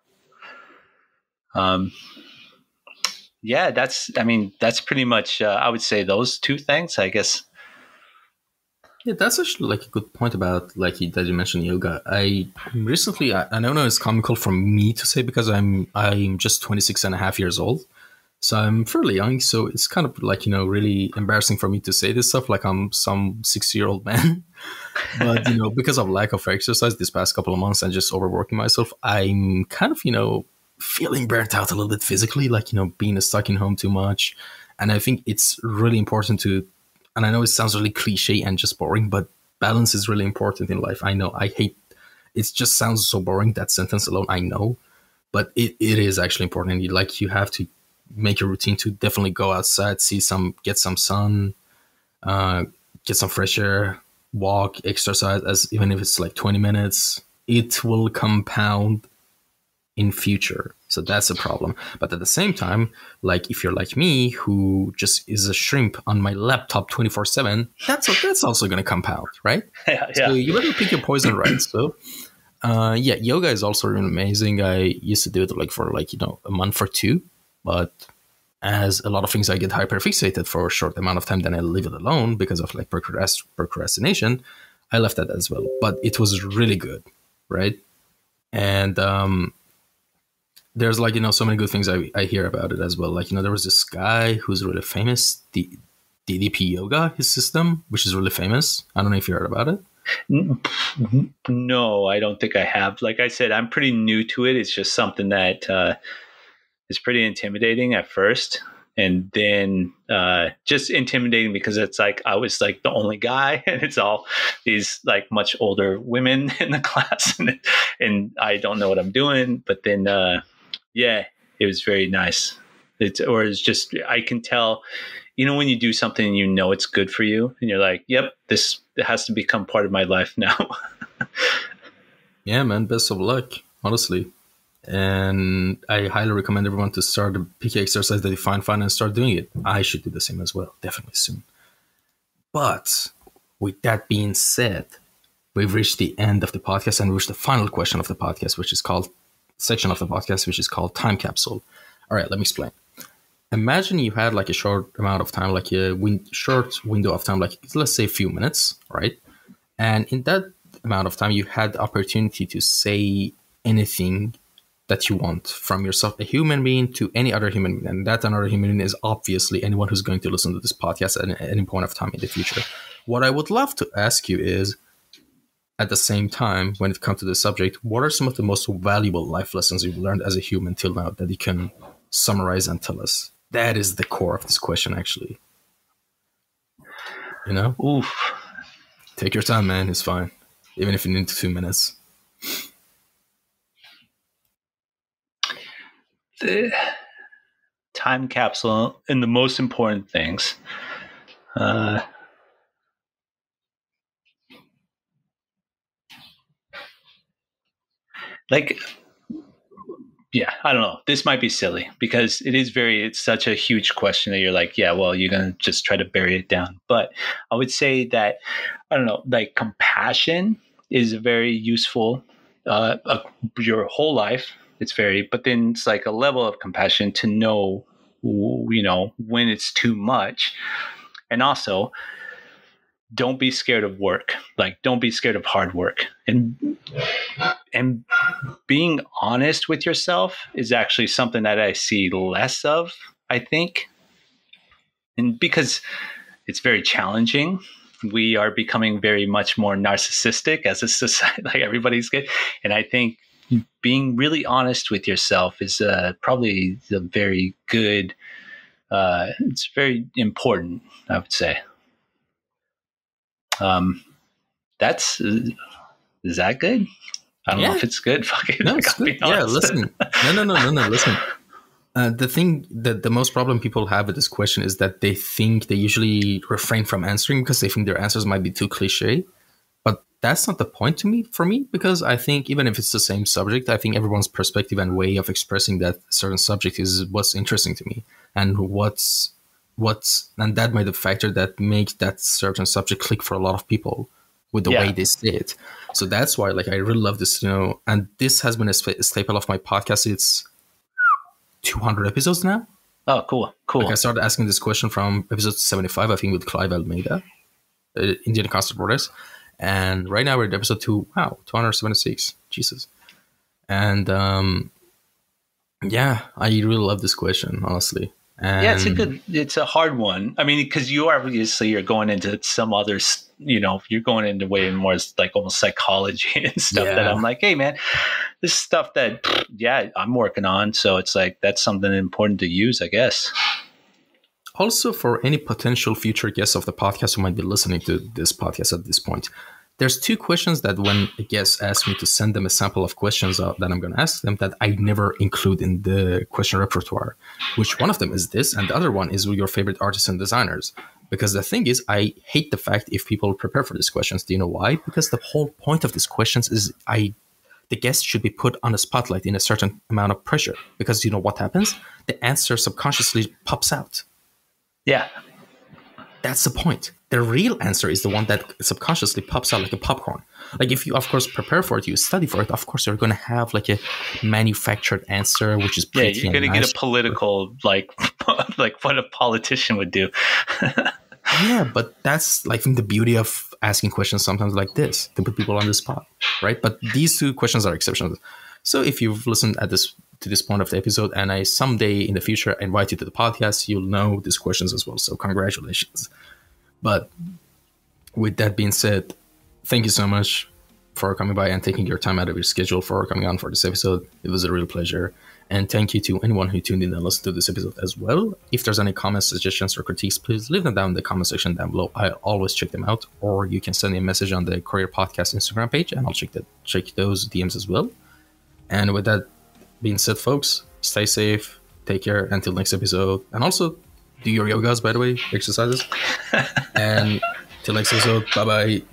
Yeah, that's pretty much, I would say those two things, I guess. Yeah, that's actually like a good point about like that you mentioned yoga. I recently, I don't know, it's comical for me to say because I'm just 26 and a half years old. So I'm fairly young. So it's kind of like, really embarrassing for me to say this stuff like I'm some 60-year-old man. But, because of lack of exercise this past couple of months and just overworking myself, I'm kind of, feeling burnt out a little bit physically, like, being stuck in home too much. And I think it's really important to, and I know it sounds really cliche and just boring, but balance is really important in life. I know I hate, it just sounds so boring, that sentence alone, I know, but it is actually important. You have to make a routine to definitely go outside, get some sun, get some fresh air, walk, exercise, as even if it's like 20 minutes, it will compound in future. So that's a problem. But at the same time, like if you're like me, who just is a shrimp on my laptop 24/7, that's also going to compound, right? Yeah, So yeah. you better pick your poison right. So yeah, yoga is also really amazing. I used to do it like for like, a month or two, but as a lot of things I get hyperfixated for a short amount of time, then I leave it alone because of like procrastination. I left that as well, but it was really good, right? And there's like, so many good things I hear about it as well. Like, there was this guy who's really famous, the DDP yoga, his system, which is really famous. I don't know if you heard about it. No, I don't think I have. Like I said, I'm pretty new to it. It's just something that is pretty intimidating at first. And then just intimidating because it's like I was like the only guy, and it's all these like much older women in the class, and I don't know what I'm doing. But then, yeah, it was very nice. It's just I can tell, when you do something, it's good for you, and you're like, yep, this has to become part of my life now. Yeah, man, best of luck, honestly. And I highly recommend everyone to start a picky exercise that you find fun and start doing it. I should do the same as well, definitely soon. But with that being said, we've reached the end of the podcast and reached the final question of the podcast, which is called time capsule. All right, let me explain. Imagine you had like a short amount of time, like a short window of time, like let's say a few minutes, right? And in that amount of time, you had the opportunity to say anything that you want from yourself, a human being, to any other human being. And that another human being is obviously anyone who's going to listen to this podcast at any point of time in the future. What I would love to ask you is, at the same time, when it comes to this subject, what are some of the most valuable life lessons you've learned as a human till now that you can summarize and tell us? That is the core of this question, actually. Oof. Take your time, man. It's fine. Even if you need 2 minutes. The time capsule and the most important things. Like, yeah, I don't know. This might be silly because it's such a huge question that you're like, yeah, well, you're going to just try to bury it down. But I would say that, I don't know, like compassion is very useful your whole life. But then it's like a level of compassion to know, when it's too much. And also, don't be scared of work. Like, don't be scared of hard work. And being honest with yourself is actually something that I see less of, I think. And because it's very challenging, we are becoming very much more narcissistic as a society, like everybody's good. And I think being really honest with yourself is probably the very good, it's very important, I would say. That's, is that good? I don't know if it's good. Fuck it. No, it's good. Yeah, listen. No. Listen. The thing that the most problem people have with this question is that they usually refrain from answering because they think their answers might be too cliche. But that's not the point for me, because I think even if it's the same subject, I think everyone's perspective and way of expressing that certain subject is what's interesting to me, and and that might be the factor that makes that certain subject click for a lot of people. with the way Yeah. they say it. So that's why, like, I really love this, and this has been a staple of my podcast. It's 200 episodes now. Oh, cool. Like, I Cool. started asking this question from episode 75, I think, with Clive Almeida, Indian Constant Brothers. And right now we're at episode 276. Jesus. And yeah, I really love this question, honestly. Yeah, And it's a hard one. I mean, because you're going into some others, you're going into way more like almost psychology and stuff that yeah, I'm like, hey man, this is stuff that, yeah, I'm working on. So it's like, that's something important to use, I guess. also for any potential future guests of the podcast who might be listening to this podcast at this point, there's two questions that when a guest asks me to send them a sample of questions that I'm going to ask them, that I never include in the question repertoire, which one of them is this, and the other one is your favorite artists and designers. Because the thing is, I hate the fact if people prepare for these questions. Do you know why? Because the whole point of these questions is the guest should be put on a spotlight in a certain amount of pressure. Because you know what happens? The answer subconsciously pops out. Yeah. That's the point. The real answer is the one that subconsciously pops out like a popcorn. Like, if you, of course, prepare for it, you study for it, of course, you're going to have like a manufactured answer, which is Yeah. pretty You're going to nice. get a political, like what a politician would do. Yeah, but that's like the beauty of asking questions sometimes like this, to put people on the spot, right? But these two questions are exceptions. So if you've listened to this point of the episode, and I someday in the future invite you to the podcast, you'll know these questions as well. So congratulations. But with that being said, thank you so much for coming by and taking your time out of your schedule for coming on for this episode. It was a real pleasure. And thank you to anyone who tuned in and listened to this episode as well. If there's any comments, suggestions, or critiques, please leave them down in the comment section down below. I always check them out. Or you can send me a message on the Kouryer Podcast Instagram page, and I'll check those DMs as well. And with that being said, folks, stay safe, take care until next episode. And also, do your yogas, by the way, exercises. And till next episode, bye-bye.